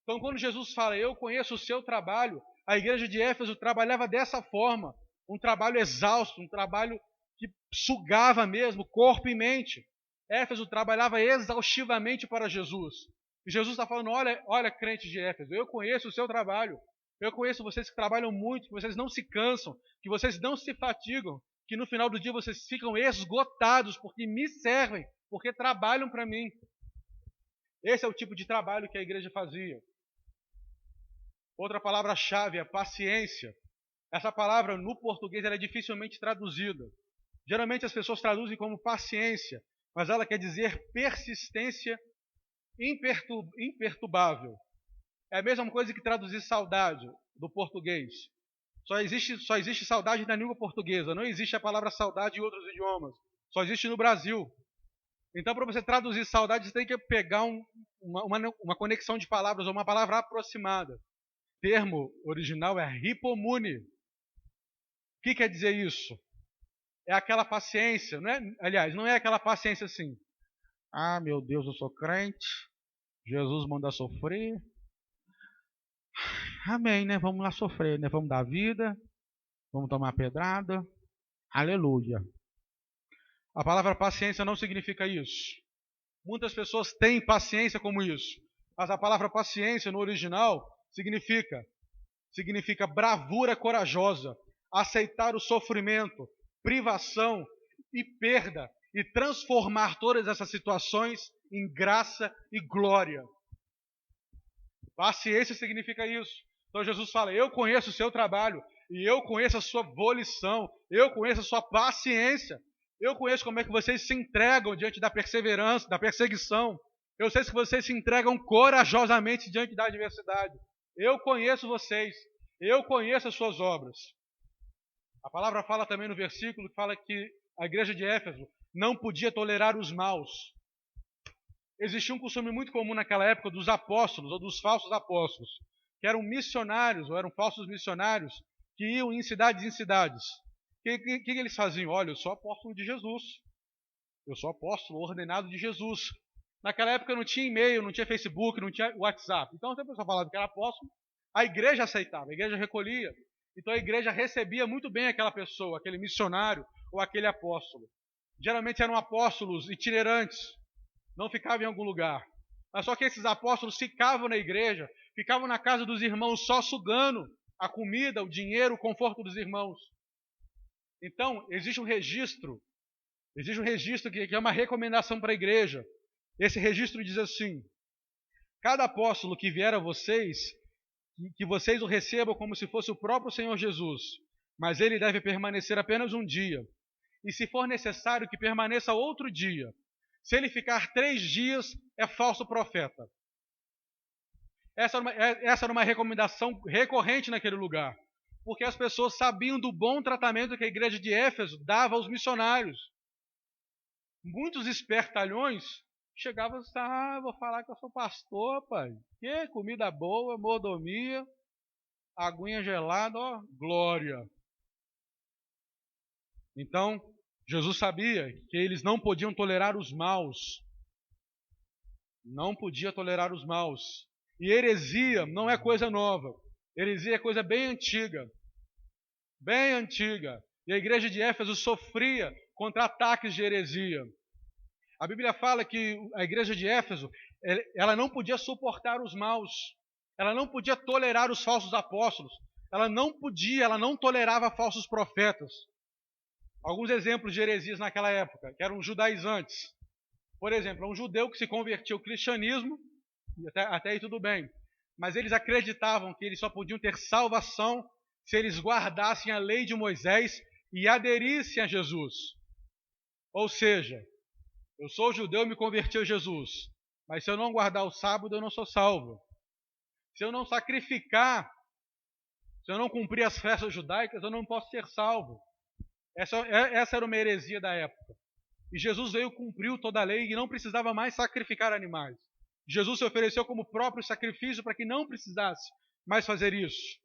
Então, quando Jesus fala, eu conheço o seu trabalho, a igreja de Éfeso trabalhava dessa forma, um trabalho exausto, um trabalho que sugava mesmo corpo e mente. Éfeso trabalhava exaustivamente para Jesus. E Jesus está falando, olha crente de Éfeso, eu conheço o seu trabalho. Eu conheço vocês que trabalham muito, que vocês não se cansam, que vocês não se fatigam, que no final do dia vocês ficam esgotados porque me servem, porque trabalham para mim. Esse é o tipo de trabalho que a igreja fazia. Outra palavra-chave é paciência. Essa palavra no português ela é dificilmente traduzida. Geralmente as pessoas traduzem como paciência, mas ela quer dizer persistência imperturbável. É a mesma coisa que traduzir saudade do português. Só existe saudade na língua portuguesa. Não existe a palavra saudade em outros idiomas. Só existe no Brasil. Então, para você traduzir saudade, você tem que pegar uma conexão de palavras, ou uma palavra aproximada. O termo original é hipomune. O que quer dizer isso? É aquela paciência, não é? Aliás, não é aquela paciência assim. Ah, meu Deus, eu sou crente. Jesus manda sofrer. Amém, né? Vamos lá sofrer, né? Vamos dar vida, vamos tomar pedrada. Aleluia. A palavra paciência não significa isso. Muitas pessoas têm paciência como isso. Mas a palavra paciência no original significa bravura corajosa, aceitar o sofrimento, privação e perda e transformar todas essas situações em graça e glória. Paciência significa isso. Então Jesus fala, eu conheço o seu trabalho, e eu conheço a sua volição, eu conheço a sua paciência, eu conheço como é que vocês se entregam diante da perseverança, da perseguição, eu sei que vocês se entregam corajosamente diante da adversidade. Eu conheço vocês, eu conheço as suas obras. A palavra fala também no versículo que fala que a igreja de Éfeso não podia tolerar os maus. Existia um costume muito comum naquela época dos apóstolos ou dos falsos apóstolos, que eram missionários ou eram falsos missionários que iam em cidades. O que eles faziam? Olha, eu sou apóstolo de Jesus. Eu sou apóstolo ordenado de Jesus. Naquela época não tinha e-mail, não tinha Facebook, não tinha WhatsApp. Então, se a pessoa falava que era apóstolo, a igreja aceitava, a igreja recolhia. Então a igreja recebia muito bem aquela pessoa, aquele missionário ou aquele apóstolo. Geralmente eram apóstolos itinerantes, não ficavam em algum lugar. Mas só que esses apóstolos ficavam na igreja, ficavam na casa dos irmãos só sugando a comida, o dinheiro, o conforto dos irmãos. Então, existe um registro que é uma recomendação para a igreja. Esse registro diz assim: cada apóstolo que vier a vocês, que vocês o recebam como se fosse o próprio Senhor Jesus, mas ele deve permanecer apenas um dia. E se for necessário que permaneça outro dia, se ele ficar 3 dias, é falso profeta. Essa era uma recomendação recorrente naquele lugar, porque as pessoas sabiam do bom tratamento que a igreja de Éfeso dava aos missionários. Muitos espertalhões chegavam e diziam, vou falar que eu sou pastor, pai. Que comida boa, mordomia, aguinha gelada, ó, glória. Então, Jesus sabia que eles não podiam tolerar os maus. Não podia tolerar os maus. E heresia não é coisa nova. Heresia é coisa bem antiga. Bem antiga. E a igreja de Éfeso sofria contra ataques de heresia. A Bíblia fala que a igreja de Éfeso, ela não podia suportar os maus. Ela não podia tolerar os falsos apóstolos. Ela não tolerava falsos profetas. Alguns exemplos de heresias naquela época, que eram judaizantes. Por exemplo, um judeu que se convertia ao cristianismo, e até aí tudo bem, mas eles acreditavam que eles só podiam ter salvação se eles guardassem a lei de Moisés e aderissem a Jesus. Ou seja, eu sou judeu e me converti a Jesus, mas se eu não guardar o sábado, eu não sou salvo. Se eu não sacrificar, se eu não cumprir as festas judaicas, eu não posso ser salvo. Essa era uma heresia da época. E Jesus veio, cumpriu toda a lei e não precisava mais sacrificar animais. Jesus se ofereceu como próprio sacrifício para que não precisasse mais fazer isso.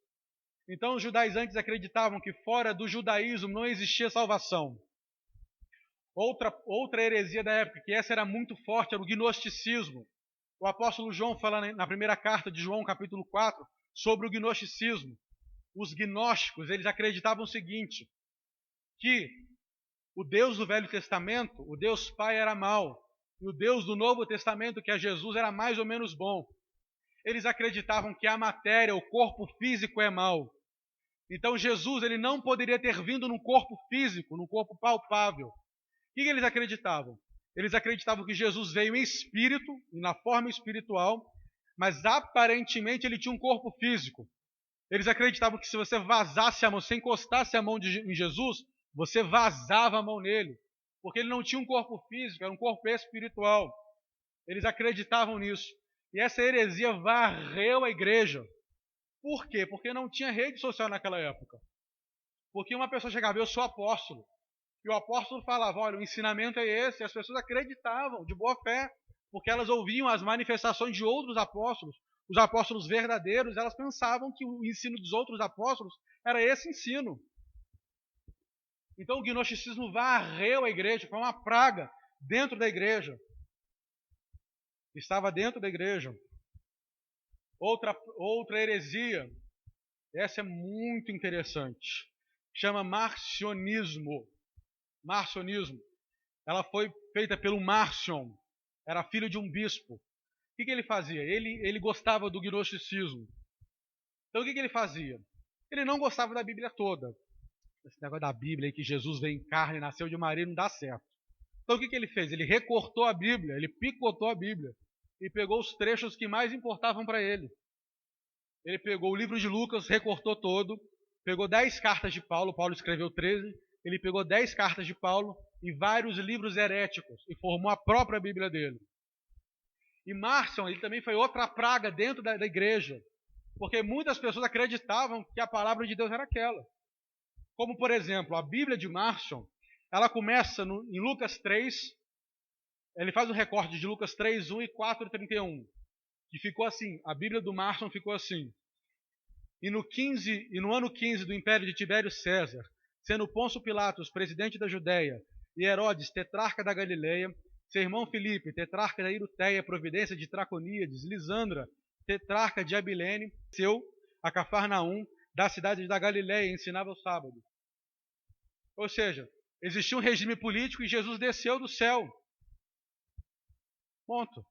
Então os judaizantes acreditavam que fora do judaísmo não existia salvação. Outra heresia da época, que essa era muito forte, era o gnosticismo. O apóstolo João fala na primeira carta de João, capítulo 4, sobre o gnosticismo. Os gnósticos, eles acreditavam o seguinte, que o Deus do Velho Testamento, o Deus Pai, era mau, e o Deus do Novo Testamento, que é Jesus, era mais ou menos bom. Eles acreditavam que a matéria, o corpo físico é mau. Então Jesus, ele não poderia ter vindo num corpo físico, num corpo palpável. O que eles acreditavam? Eles acreditavam que Jesus veio em espírito, na forma espiritual, mas aparentemente ele tinha um corpo físico. Eles acreditavam que se você vazasse a mão, se encostasse a mão em Jesus, você vazava a mão nele, porque ele não tinha um corpo físico, era um corpo espiritual. Eles acreditavam nisso. E essa heresia varreu a igreja. Por quê? Porque não tinha rede social naquela época. Porque uma pessoa chegava, eu sou apóstolo. E o apóstolo falava, olha, o ensinamento é esse. E as pessoas acreditavam de boa fé, porque elas ouviam as manifestações de outros apóstolos. Os apóstolos verdadeiros, elas pensavam que o ensino dos outros apóstolos era esse ensino. Então o gnosticismo varreu a igreja, foi uma praga dentro da igreja. Estava dentro da igreja. Outra heresia, essa é muito interessante, chama marcionismo. Marcionismo. Ela foi feita pelo Marcion, era filho de um bispo. O que ele fazia? Ele gostava do gnosticismo. Então o que ele fazia? Ele não gostava da Bíblia toda. Esse negócio da Bíblia aí que Jesus veio em carne, nasceu de Maria, não dá certo. Então o que ele fez? Ele recortou a Bíblia, ele picotou a Bíblia e pegou os trechos que mais importavam para ele. Ele pegou o livro de Lucas, recortou todo, pegou 10 cartas de Paulo, Paulo escreveu 13, ele pegou 10 cartas de Paulo e vários livros heréticos e formou a própria Bíblia dele. E Marcion, ele também foi outra praga dentro da igreja, porque muitas pessoas acreditavam que a palavra de Deus era aquela. Como, por exemplo, a Bíblia de Marcion, ela começa em Lucas 3, ele faz um recorte de Lucas 3, 1 e 4, 31, que ficou assim, a Bíblia do Marcion ficou assim. E no ano 15 do império de Tibério César, sendo Pôncio Pilatos presidente da Judéia, e Herodes tetrarca da Galileia, seu irmão Filipe, tetrarca da Iruteia, providência de Traconíades, Lisandra, tetrarca de Abilene, seu a Cafarnaum, da cidade da Galileia, ensinava o sábado. Ou seja, existia um regime político e Jesus desceu do céu. Ponto.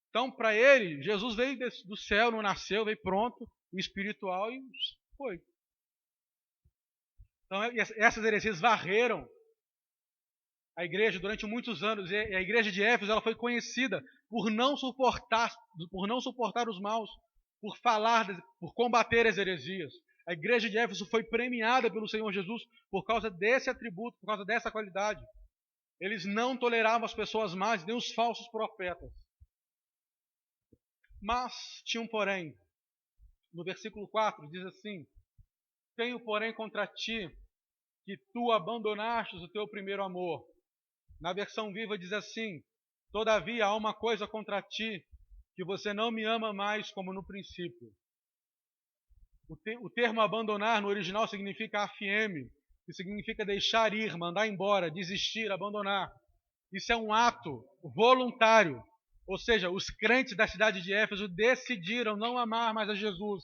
Então, para ele, Jesus veio do céu, não nasceu, veio pronto, espiritual e foi. Então, essas heresias varreram a igreja durante muitos anos. E a igreja de Éfeso, ela foi conhecida por não suportar os maus, por combater as heresias. A igreja de Éfeso foi premiada pelo Senhor Jesus por causa desse atributo, por causa dessa qualidade. Eles não toleravam as pessoas más, nem os falsos profetas. Mas tinha um porém. No versículo 4 diz assim: tenho porém contra ti que tu abandonastes o teu primeiro amor. Na versão viva diz assim: todavia há uma coisa contra ti, que você não me ama mais como no princípio. O termo abandonar no original significa afieme, que significa deixar ir, mandar embora, desistir, abandonar. Isso é um ato voluntário. Ou seja, os crentes da cidade de Éfeso decidiram não amar mais a Jesus.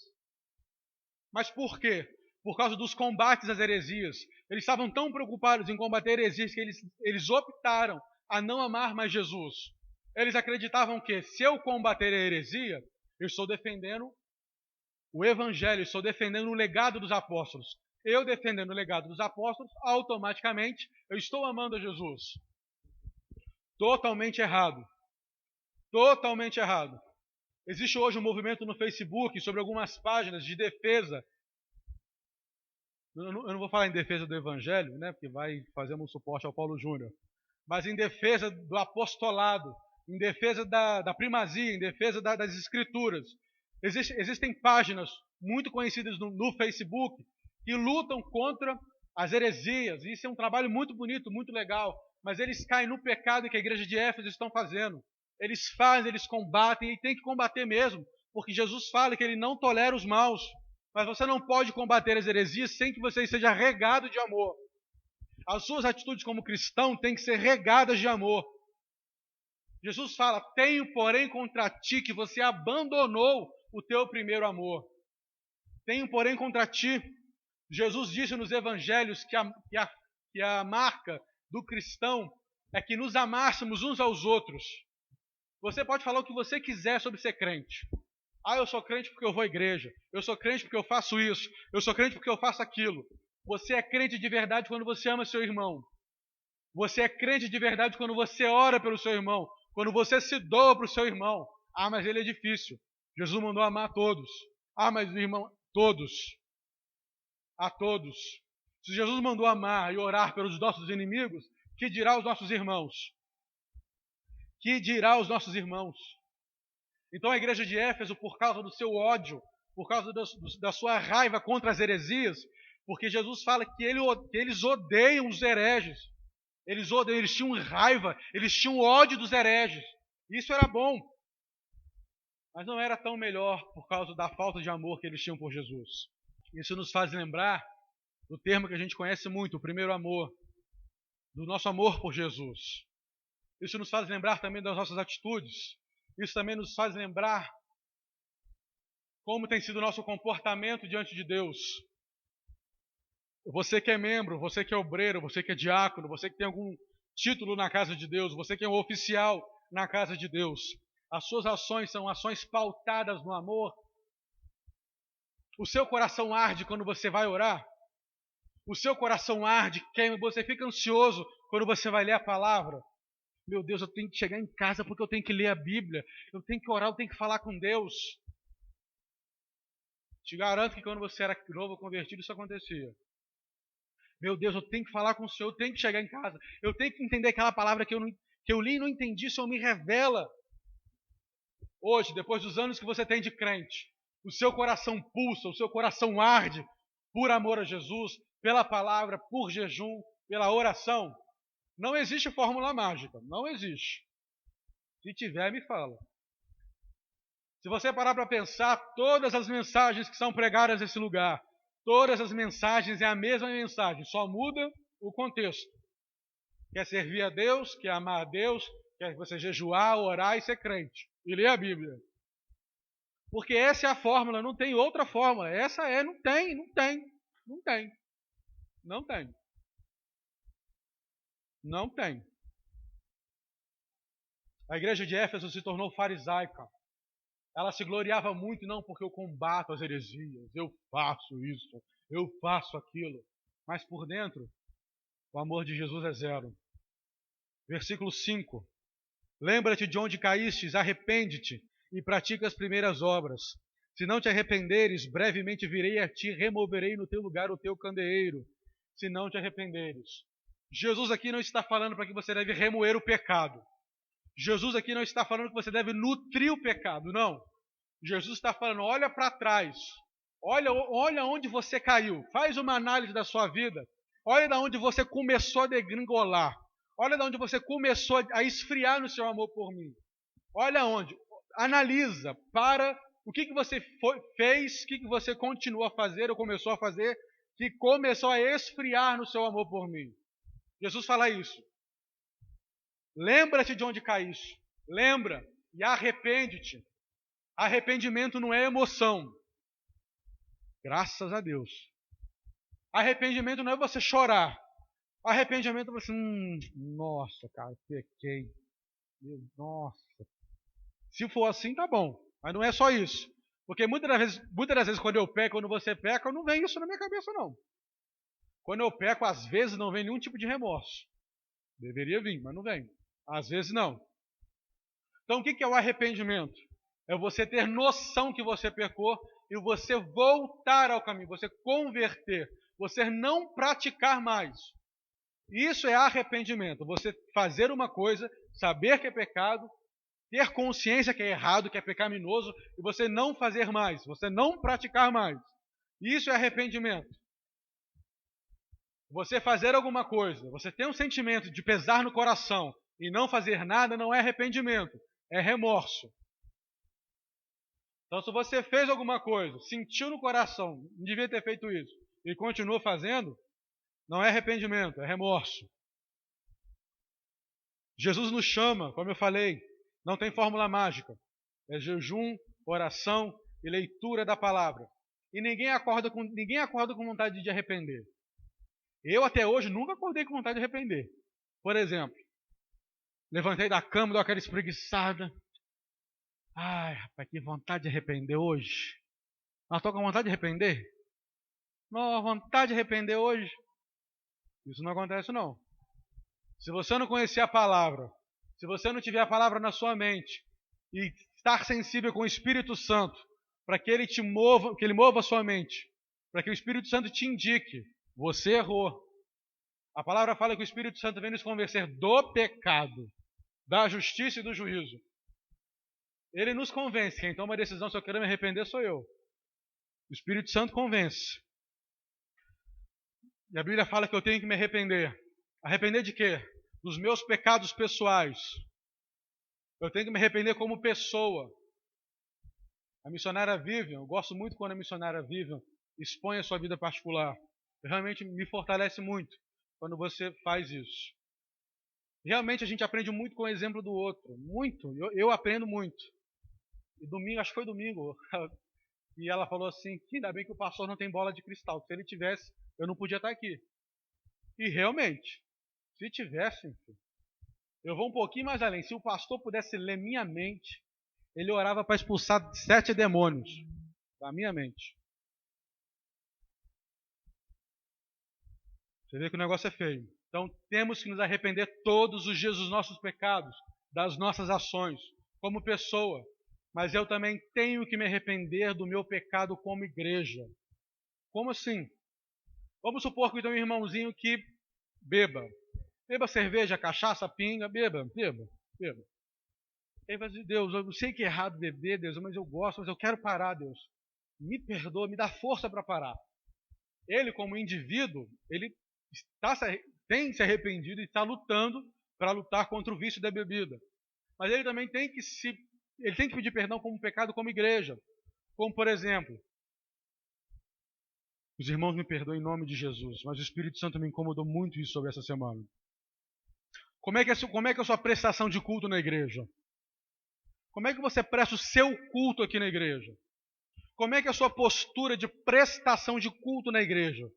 Mas por quê? Por causa dos combates às heresias. Eles estavam tão preocupados em combater heresias que eles optaram a não amar mais Jesus. Eles acreditavam que se eu combater a heresia, eu estou defendendo o Evangelho, estou defendendo o legado dos apóstolos. Eu defendendo o legado dos apóstolos, automaticamente eu estou amando a Jesus. Totalmente errado. Totalmente errado. Existe hoje um movimento no Facebook sobre algumas páginas de defesa. Eu não vou falar em defesa do Evangelho, né, porque vai fazer um suporte ao Paulo Júnior. Mas em defesa do apostolado, em defesa da primazia, em defesa das Escrituras. Existem páginas muito conhecidas no Facebook que lutam contra as heresias. Isso é um trabalho muito bonito, muito legal. Mas eles caem no pecado que a igreja de Éfeso estão fazendo. Eles fazem, eles combatem, e tem que combater mesmo, porque Jesus fala que ele não tolera os maus. Mas você não pode combater as heresias sem que você seja regado de amor. As suas atitudes como cristão têm que ser regadas de amor. Jesus fala: tenho, porém, contra ti que você abandonou o teu primeiro amor. Tenho, porém, contra ti. Jesus disse nos evangelhos que a marca do cristão é que nos amássemos uns aos outros. Você pode falar o que você quiser sobre ser crente. Eu sou crente porque eu vou à igreja. Eu sou crente porque eu faço isso. Eu sou crente porque eu faço aquilo. Você é crente de verdade quando você ama seu irmão. Você é crente de verdade quando você ora pelo seu irmão. Quando você se doa para o seu irmão. Mas ele é difícil. Jesus mandou amar a todos. Mas irmão, todos. A todos. Se Jesus mandou amar e orar pelos nossos inimigos, que dirá os nossos irmãos? Que dirá os nossos irmãos? Então a igreja de Éfeso, por causa do seu ódio, por causa da sua raiva contra as heresias, porque Jesus fala que eles odeiam os hereges. Eles odeiam, eles tinham raiva, eles tinham ódio dos hereges. Isso era bom. Mas não era tão melhor por causa da falta de amor que eles tinham por Jesus. Isso nos faz lembrar do termo que a gente conhece muito, o primeiro amor, do nosso amor por Jesus. Isso nos faz lembrar também das nossas atitudes. Isso também nos faz lembrar como tem sido o nosso comportamento diante de Deus. Você que é membro, você que é obreiro, você que é diácono, você que tem algum título na casa de Deus, você que é um oficial na casa de Deus, as suas ações são ações pautadas no amor. O seu coração arde quando você vai orar. O seu coração arde, queima, você fica ansioso quando você vai ler a palavra. Meu Deus, eu tenho que chegar em casa porque eu tenho que ler a Bíblia. Eu tenho que orar, eu tenho que falar com Deus. Te garanto que quando você era novo convertido, isso acontecia. Meu Deus, eu tenho que falar com o Senhor, eu tenho que chegar em casa. Eu tenho que entender aquela palavra que eu li e não entendi, o Senhor me revela. Hoje, depois dos anos que você tem de crente, o seu coração pulsa, o seu coração arde por amor a Jesus, pela palavra, por jejum, pela oração. Não existe fórmula mágica, não existe. Se tiver, me fala. Se você parar para pensar, todas as mensagens que são pregadas nesse lugar, todas as mensagens é a mesma mensagem, só muda o contexto. Quer servir a Deus, quer amar a Deus, quer você jejuar, orar e ser crente. E ler a Bíblia. Porque essa é a fórmula, não tem outra fórmula. Essa é, não tem. Não tem. A igreja de Éfeso se tornou farisaica. Ela se gloriava muito, não porque eu combato as heresias, eu faço isso, eu faço aquilo. Mas por dentro, o amor de Jesus é zero. Versículo 5. Lembra-te de onde caístes, arrepende-te e pratica as primeiras obras. Se não te arrependeres, brevemente virei a ti, removerei no teu lugar o teu candeeiro. Se não te arrependeres. Jesus aqui não está falando para que você deve remoer o pecado. Jesus aqui não está falando que você deve nutrir o pecado, não. Jesus está falando, olha para trás. Olha onde você caiu. Faz uma análise da sua vida. Olha de onde você começou a degringolar. Olha de onde você começou a esfriar no seu amor por mim. Olha onde. Analisa, para o que você fez, o que você continua a fazer ou começou a fazer, que começou a esfriar no seu amor por mim. Jesus fala isso. Lembra-te de onde caíste. Lembra e arrepende-te. Arrependimento não é emoção. Graças a Deus. Arrependimento não é você chorar. Arrependimento é você, nossa, cara, pequei. Nossa. Se for assim, tá bom. Mas não é só isso. Porque muitas das vezes quando eu peco, quando você peca, não vem isso na minha cabeça, não. Quando eu peco, às vezes não vem nenhum tipo de remorso. Deveria vir, mas não vem. Às vezes não. Então o que é o arrependimento? É você ter noção que você pecou e você voltar ao caminho, você converter, você não praticar mais. Isso é arrependimento. Você fazer uma coisa, saber que é pecado, ter consciência que é errado, que é pecaminoso, e você não fazer mais, você não praticar mais. Isso é arrependimento. Você fazer alguma coisa, você tem um sentimento de pesar no coração e não fazer nada, não é arrependimento, é remorso. Então, se você fez alguma coisa, sentiu no coração, não devia ter feito isso, e continuou fazendo, não é arrependimento, é remorso. Jesus nos chama, como eu falei, não tem fórmula mágica. É jejum, oração e leitura da palavra. E ninguém acorda com vontade de arrepender. Eu até hoje nunca acordei com vontade de arrepender. Por exemplo, levantei da cama, dou aquela espreguiçada. Ai, rapaz, que vontade de arrepender hoje. Mas estou com vontade de arrepender? Não, vontade de arrepender hoje. Isso não acontece, não. Se você não conhecer a palavra, se você não tiver a palavra na sua mente e estar sensível com o Espírito Santo, para que ele te mova, que ele mova a sua mente, para que o Espírito Santo te indique, você errou. A palavra fala que o Espírito Santo vem nos convencer do pecado, da justiça e do juízo. Ele nos convence. Quem toma a decisão, se eu quero me arrepender, sou eu. O Espírito Santo convence. E a Bíblia fala que eu tenho que me arrepender. Arrepender de quê? Dos meus pecados pessoais. Eu tenho que me arrepender como pessoa. A missionária Vivian, eu gosto muito quando a missionária Vivian expõe a sua vida particular. Realmente me fortalece muito quando você faz isso. Realmente a gente aprende muito com o exemplo do outro. Muito. Eu aprendo muito. E domingo, acho que foi domingo, e ela falou assim, que ainda bem que o pastor não tem bola de cristal. Se ele tivesse, eu não podia estar aqui. E realmente, se tivesse, eu vou um pouquinho mais além. Se o pastor pudesse ler minha mente, ele orava para expulsar 7 demônios da minha mente. Você vê que o negócio é feio. Então temos que nos arrepender todos os dias dos nossos pecados, das nossas ações, como pessoa. Mas eu também tenho que me arrepender do meu pecado como igreja. Como assim? Vamos supor que tem um irmãozinho que beba. Beba cerveja, cachaça, pinga, beba. Ele vai dizer, Deus, eu sei que é errado beber, Deus, mas eu gosto, mas eu quero parar, Deus. Me perdoa, me dá força para parar. Ele, como indivíduo, ele tem se arrependido e está lutando para lutar contra o vício da bebida. Mas ele também tem que pedir perdão como pecado como igreja. Como, por exemplo, os irmãos me perdoem em nome de Jesus, mas o Espírito Santo me incomodou muito isso sobre essa semana. Como é que é a sua prestação de culto na igreja? Como é que você presta o seu culto aqui na igreja? Como é que é a sua postura de prestação de culto na igreja?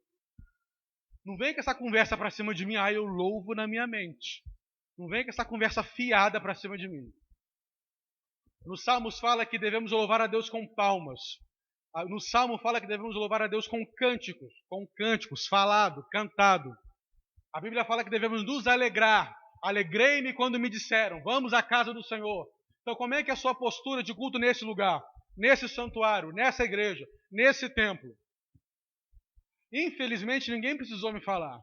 Não vem com essa conversa para cima de mim, eu louvo na minha mente. Não vem com essa conversa fiada para cima de mim. No Salmos fala que devemos louvar a Deus com palmas. No Salmo fala que devemos louvar a Deus com cânticos, falado, cantado. A Bíblia fala que devemos nos alegrar. Alegrei-me quando me disseram, vamos à casa do Senhor. Então como é que é a sua postura de culto nesse lugar? Nesse santuário, nessa igreja, nesse templo? Infelizmente ninguém precisou me falar.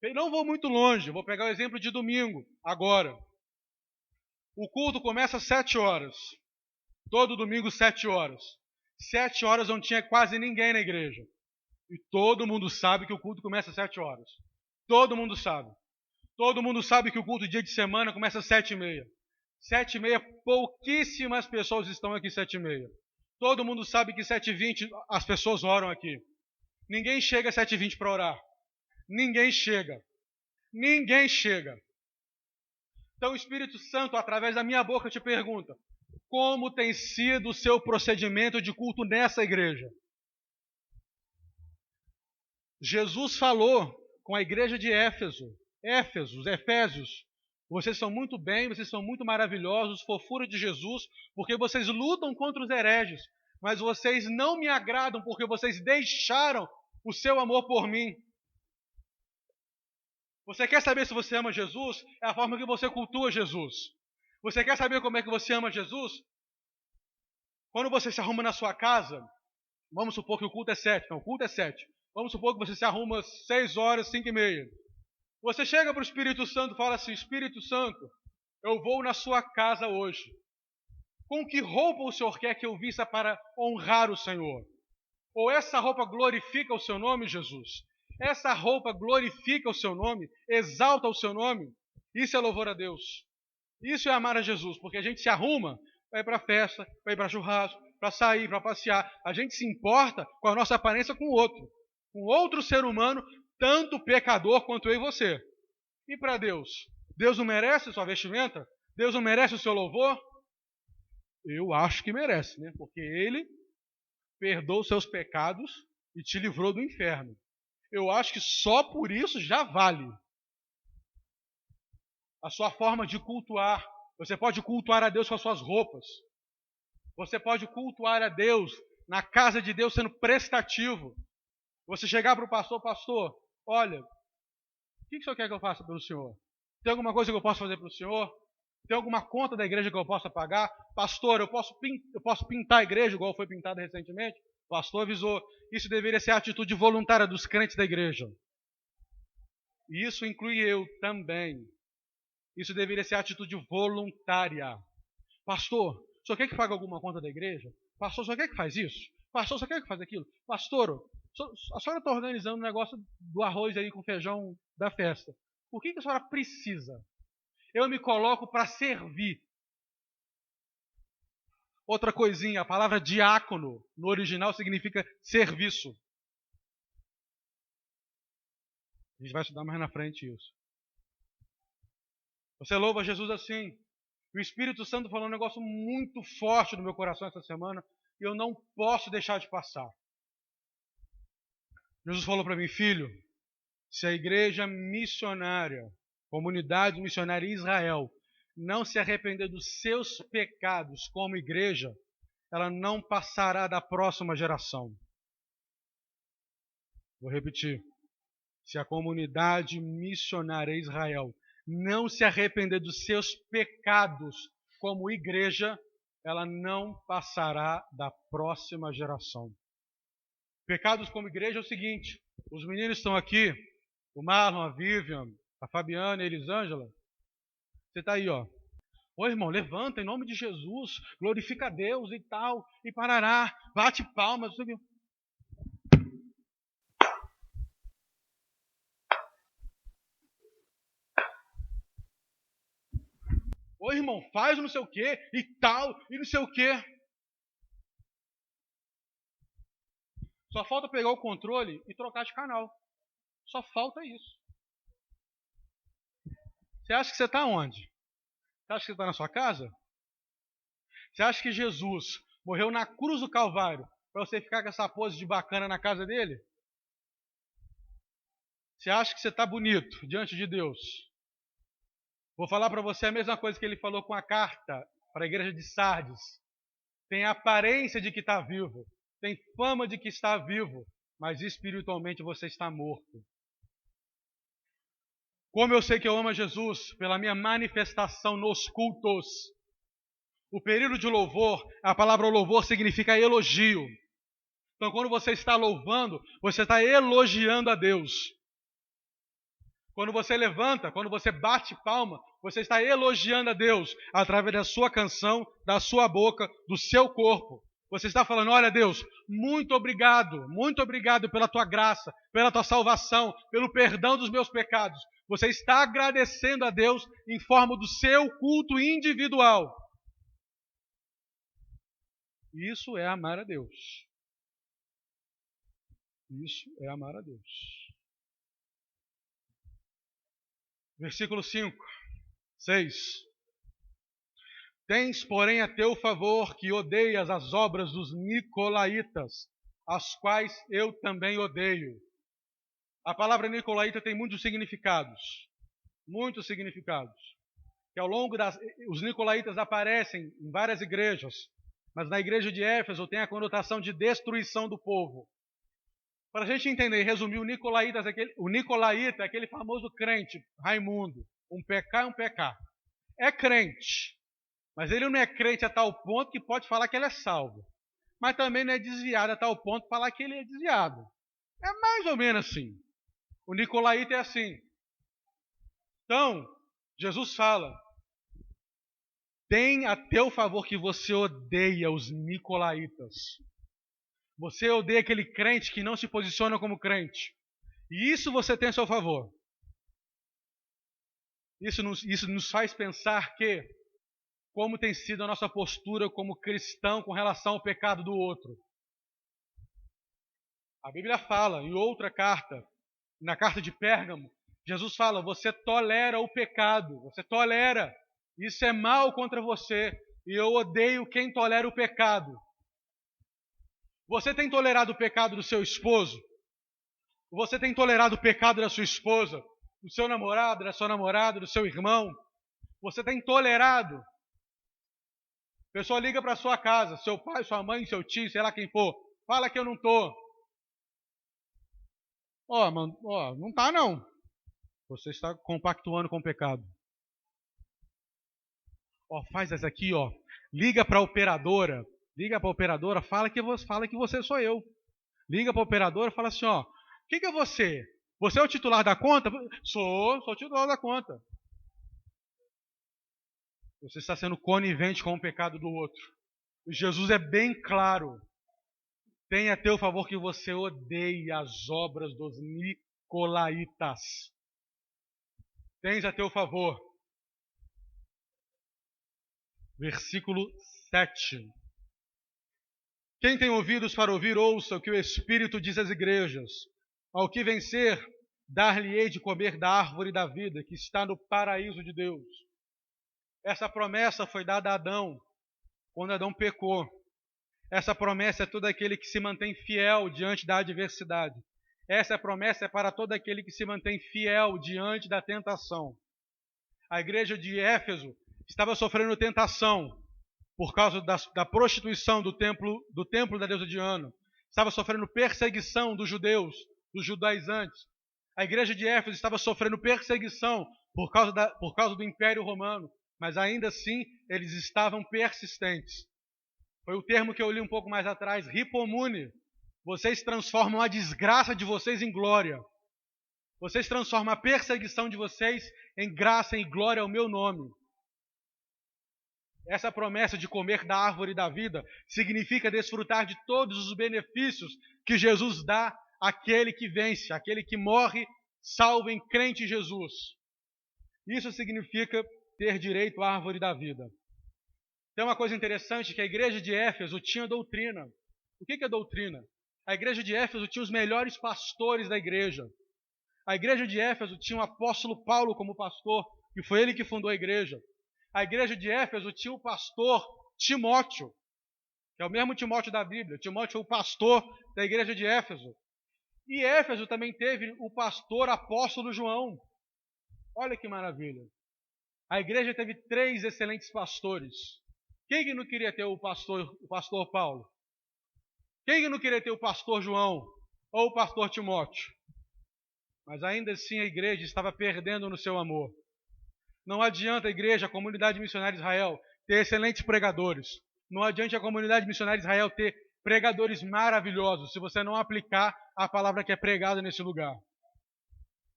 Eu não vou muito longe, vou pegar o exemplo de domingo, agora. O culto começa às 7 horas. Todo domingo, 7 horas. 7 horas não tinha quase ninguém na igreja. E todo mundo sabe que o culto começa às 7 horas. Todo mundo sabe. Todo mundo sabe que o culto dia de semana começa às 7h30. 7h30, pouquíssimas pessoas estão aqui 7h30. Todo mundo sabe que 7h20 as pessoas oram aqui. Ninguém chega às 7h20 para orar. Ninguém chega. Ninguém chega. Então o Espírito Santo, através da minha boca, te pergunta: como tem sido o seu procedimento de culto nessa igreja? Jesus falou com a igreja de Efésios, vocês são muito bem, vocês são muito maravilhosos, fofura de Jesus, porque vocês lutam contra os hereges, mas vocês não me agradam porque vocês deixaram o seu amor por mim. Você quer saber se você ama Jesus? É a forma que você cultua Jesus. Você quer saber como é que você ama Jesus? Quando você se arruma na sua casa, vamos supor que o culto é 7, não, o culto é 7. Vamos supor que você se arruma 6h, 5h30. Você chega para o Espírito Santo e fala assim: Espírito Santo, eu vou na sua casa hoje. Com que roupa o Senhor quer que eu vista para honrar o Senhor? Ou essa roupa glorifica o seu nome, Jesus? Essa roupa glorifica o seu nome, exalta o seu nome? Isso é louvor a Deus. Isso é amar a Jesus, porque a gente se arruma para ir para festa, para ir para churrasco, para sair, para passear. A gente se importa com a nossa aparência com o outro. Com outro ser humano, tanto pecador quanto eu e você. E para Deus? Deus não merece sua vestimenta? Deus não merece o seu louvor? Eu acho que merece, né? Porque Ele perdoou os seus pecados e te livrou do inferno. Eu acho que só por isso já vale. A sua forma de cultuar. Você pode cultuar a Deus com as suas roupas. Você pode cultuar a Deus na casa de Deus sendo prestativo. Você chegar para o pastor: pastor, olha, o que o senhor quer que eu faça pelo senhor? Tem alguma coisa que eu possa fazer pelo senhor? Tem alguma conta da igreja que eu possa pagar? Pastor, eu posso pintar a igreja igual foi pintada recentemente? O pastor avisou. Isso deveria ser a atitude voluntária dos crentes da igreja. E isso inclui eu também. Isso deveria ser a atitude voluntária. Pastor, o senhor quer que pague alguma conta da igreja? Pastor, o senhor quer que faz isso? Pastor, o senhor quer que faz aquilo? Pastor, a senhora está organizando o negócio do arroz aí com feijão da festa. O que a senhora precisa? Eu me coloco para servir. Outra coisinha, a palavra diácono no original significa serviço. A gente vai estudar mais na frente isso. Você louva Jesus assim. O Espírito Santo falou um negócio muito forte no meu coração essa semana e eu não posso deixar de passar. Jesus falou para mim: filho, se a igreja missionária, comunidade missionária em Israel, não se arrepender dos seus pecados como igreja, ela não passará da próxima geração. Vou repetir. Se a comunidade missionária em Israel não se arrepender dos seus pecados como igreja, ela não passará da próxima geração. Pecados como igreja é o seguinte: os meninos estão aqui, o Marlon, a Vivian, a Fabiana e a Elisângela. Você está aí, ó. Ô irmão, levanta em nome de Jesus, glorifica a Deus e tal, e parará, bate palmas. Ô irmão, faz não sei o que e tal, e não sei o que. Só falta pegar o controle e trocar de canal. Só falta isso. Você acha que você está onde? Você acha que você está na sua casa? Você acha que Jesus morreu na cruz do Calvário para você ficar com essa pose de bacana na casa dele? Você acha que você está bonito diante de Deus? Vou falar para você a mesma coisa que ele falou com a carta para a igreja de Sardes. Tem a aparência de que está vivo, tem fama de que está vivo, mas espiritualmente você está morto. Como eu sei que eu amo a Jesus? Pela minha manifestação nos cultos. O período de louvor, a palavra louvor significa elogio. Então quando você está louvando, você está elogiando a Deus. Quando você levanta, quando você bate palma, você está elogiando a Deus através da sua canção, da sua boca, do seu corpo. Você está falando: olha Deus, muito obrigado pela tua graça, pela tua salvação, pelo perdão dos meus pecados. Você está agradecendo a Deus em forma do seu culto individual. Isso é amar a Deus. Isso é amar a Deus. Versículo 5, 6. Tens, porém, a teu favor que odeias as obras dos nicolaítas, as quais eu também odeio. A palavra nicolaíta tem muitos significados. Muitos significados. Que ao longo os nicolaítas aparecem em várias igrejas, mas na igreja de Éfeso tem a conotação de destruição do povo. Para a gente entender e resumir, o nicolaíta é aquele famoso crente, Raimundo. Um pecar é um pecar. É crente, mas ele não é crente a tal ponto que pode falar que ele é salvo. Mas também não é desviado a tal ponto de falar que ele é desviado. É mais ou menos assim. O nicolaíta é assim. Então, Jesus fala, tem a teu favor que você odeia os nicolaítas. Você odeia aquele crente que não se posiciona como crente. E isso você tem a seu favor. Isso nos faz pensar que, como tem sido a nossa postura como cristão com relação ao pecado do outro. A Bíblia fala, em outra carta, na carta de Pérgamo, Jesus fala, você tolera o pecado, você tolera, isso é mal contra você, e eu odeio quem tolera o pecado. Você tem tolerado o pecado do seu esposo? Você tem tolerado o pecado da sua esposa, do seu namorado, da sua namorada, do seu irmão? Você tem tolerado? A pessoa liga para sua casa, seu pai, sua mãe, seu tio, sei lá quem for, fala que eu não estou. Não está não. Você está compactuando com o pecado. Faz essa aqui, liga para a operadora. Liga para a operadora, fala que você sou eu. Liga para a operadora e fala assim, quem que é você? Você é o titular da conta? Sou o titular da conta. Você está sendo conivente com o pecado do outro. Jesus é bem claro. Tem a teu favor que você odeie as obras dos nicolaítas. Tens a teu favor. Versículo 7. Quem tem ouvidos para ouvir, ouça o que o Espírito diz às igrejas. Ao que vencer, dar-lhe-ei de comer da árvore da vida, que está no paraíso de Deus. Essa promessa foi dada a Adão, quando Adão pecou. Essa promessa é todo aquele que se mantém fiel diante da adversidade. Essa promessa é para todo aquele que se mantém fiel diante da tentação. A igreja de Éfeso estava sofrendo tentação por causa da prostituição do templo da deusa Diana. Estava sofrendo perseguição dos judeus, dos judaizantes. A igreja de Éfeso estava sofrendo perseguição por causa do Império Romano, mas ainda assim eles estavam persistentes. Foi o termo que eu li um pouco mais atrás, hipomune. Vocês transformam a desgraça de vocês em glória. Vocês transformam a perseguição de vocês em graça e glória ao meu nome. Essa promessa de comer da árvore da vida significa desfrutar de todos os benefícios que Jesus dá àquele que vence, àquele que morre, salvo em crente em Jesus. Isso significa ter direito à árvore da vida. Tem uma coisa interessante, que a igreja de Éfeso tinha doutrina. O que é doutrina? A igreja de Éfeso tinha os melhores pastores da igreja. A igreja de Éfeso tinha o apóstolo Paulo como pastor, e foi ele que fundou a igreja. A igreja de Éfeso tinha o pastor Timóteo, que é o mesmo Timóteo da Bíblia. Timóteo foi o pastor da igreja de Éfeso. E Éfeso também teve o pastor apóstolo João. Olha que maravilha. A igreja teve 3 excelentes pastores. Quem que não queria ter o pastor Paulo? Quem que não queria ter o pastor João ou o pastor Timóteo? Mas ainda assim a igreja estava perdendo no seu amor. Não adianta a igreja, a comunidade missionária de Israel, ter excelentes pregadores. Não adianta a comunidade missionária de Israel ter pregadores maravilhosos se você não aplicar a palavra que é pregada nesse lugar.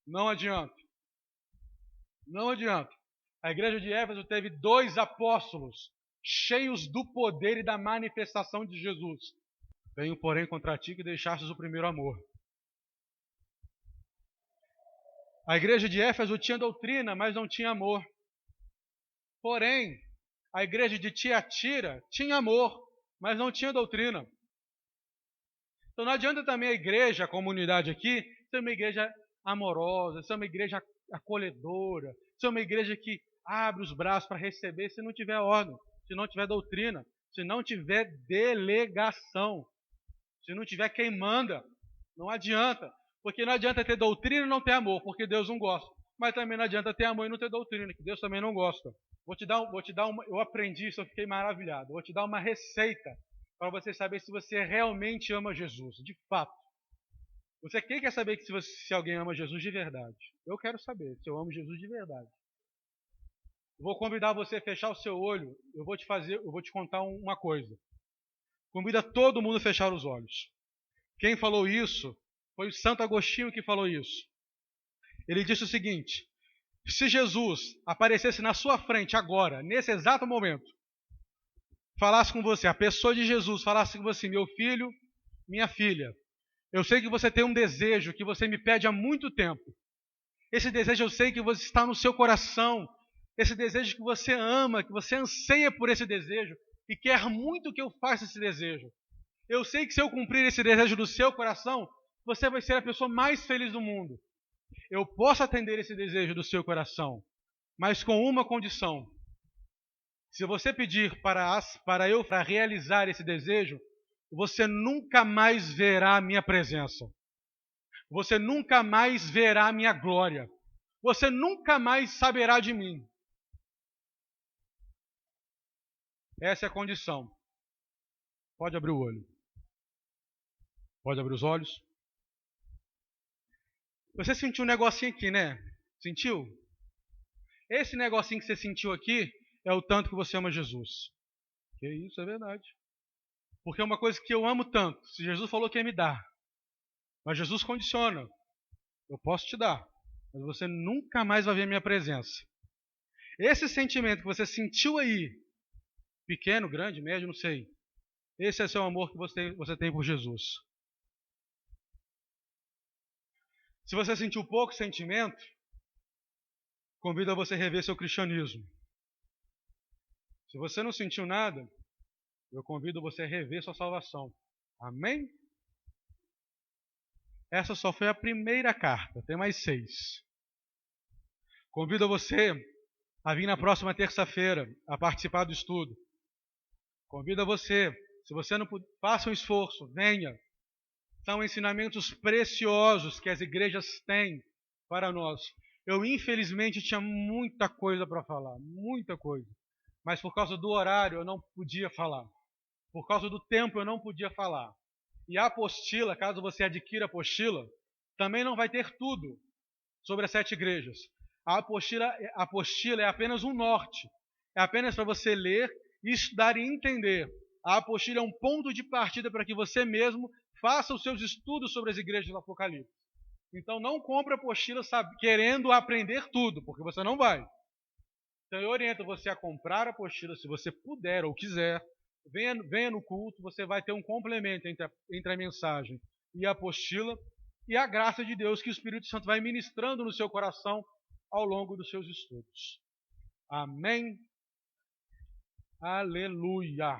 Não adianta. Não adianta. A igreja de Éfeso teve 2 apóstolos cheios do poder e da manifestação de Jesus. Tenho, porém, contra ti que deixastes o primeiro amor. A igreja de Éfeso tinha doutrina, mas não tinha amor. Porém, a igreja de Tiatira tinha amor, mas não tinha doutrina. Então não adianta também a igreja, a comunidade aqui, ser uma igreja amorosa, ser uma igreja acolhedora, ser uma igreja que abre os braços para receber se não tiver ordem, se não tiver doutrina, se não tiver delegação, se não tiver quem manda. Não adianta, porque não adianta ter doutrina e não ter amor, porque Deus não gosta. Mas também não adianta ter amor e não ter doutrina, que Deus também não gosta. Vou te dar uma, eu aprendi isso, eu fiquei maravilhado. Vou te dar uma receita para você saber se você realmente ama Jesus, de fato. Você quer saber se alguém ama Jesus de verdade? Eu quero saber se eu amo Jesus de verdade. Eu vou convidar você a fechar o seu olho. Eu vou te contar uma coisa. Convida todo mundo a fechar os olhos. Quem falou isso foi o Santo Agostinho que falou isso. Ele disse o seguinte: se Jesus aparecesse na sua frente agora, nesse exato momento, falasse com você, a pessoa de Jesus falasse com você, meu filho, minha filha, eu sei que você tem um desejo que você me pede há muito tempo. Esse desejo eu sei que você está no seu coração. Esse desejo que você ama, que você anseia por esse desejo e quer muito que eu faça esse desejo. Eu sei que se eu cumprir esse desejo do seu coração, você vai ser a pessoa mais feliz do mundo. Eu posso atender esse desejo do seu coração, mas com uma condição. Se você pedir para eu realizar esse desejo, você nunca mais verá a minha presença. Você nunca mais verá a minha glória. Você nunca mais saberá de mim. Essa é a condição. Pode abrir o olho. Pode abrir os olhos. Você sentiu um negocinho aqui, né? Sentiu? Esse negocinho que você sentiu aqui é o tanto que você ama Jesus. Que isso, é verdade. Porque é uma coisa que eu amo tanto. Se Jesus falou que ia me dar, mas Jesus condiciona. Eu posso te dar, mas você nunca mais vai ver a minha presença. Esse sentimento que você sentiu aí, pequeno, grande, médio, não sei. Esse é seu amor que você tem por Jesus. Se você sentiu pouco sentimento, convido a você a rever seu cristianismo. Se você não sentiu nada, eu convido você a rever sua salvação. Amém? Essa só foi a primeira carta, tem mais 6. Convido você a vir na próxima terça-feira a participar do estudo. Convido você, se você não puder, faça um esforço, venha. São ensinamentos preciosos que as igrejas têm para nós. Eu, infelizmente, tinha muita coisa para falar, muita coisa. Mas por causa do horário eu não podia falar. Por causa do tempo eu não podia falar. E a apostila, caso você adquira a apostila, também não vai ter tudo sobre as 7 igrejas. A apostila é apenas um norte. É apenas para você ler, estudar e entender. A apostila é um ponto de partida para que você mesmo faça os seus estudos sobre as igrejas do Apocalipse. Então não compre a apostila querendo aprender tudo, porque você não vai. Então eu oriento você a comprar a apostila, se você puder ou quiser. Venha no culto, você vai ter um complemento entre a mensagem e a apostila, e a graça de Deus que o Espírito Santo vai ministrando no seu coração ao longo dos seus estudos. Amém? Aleluia!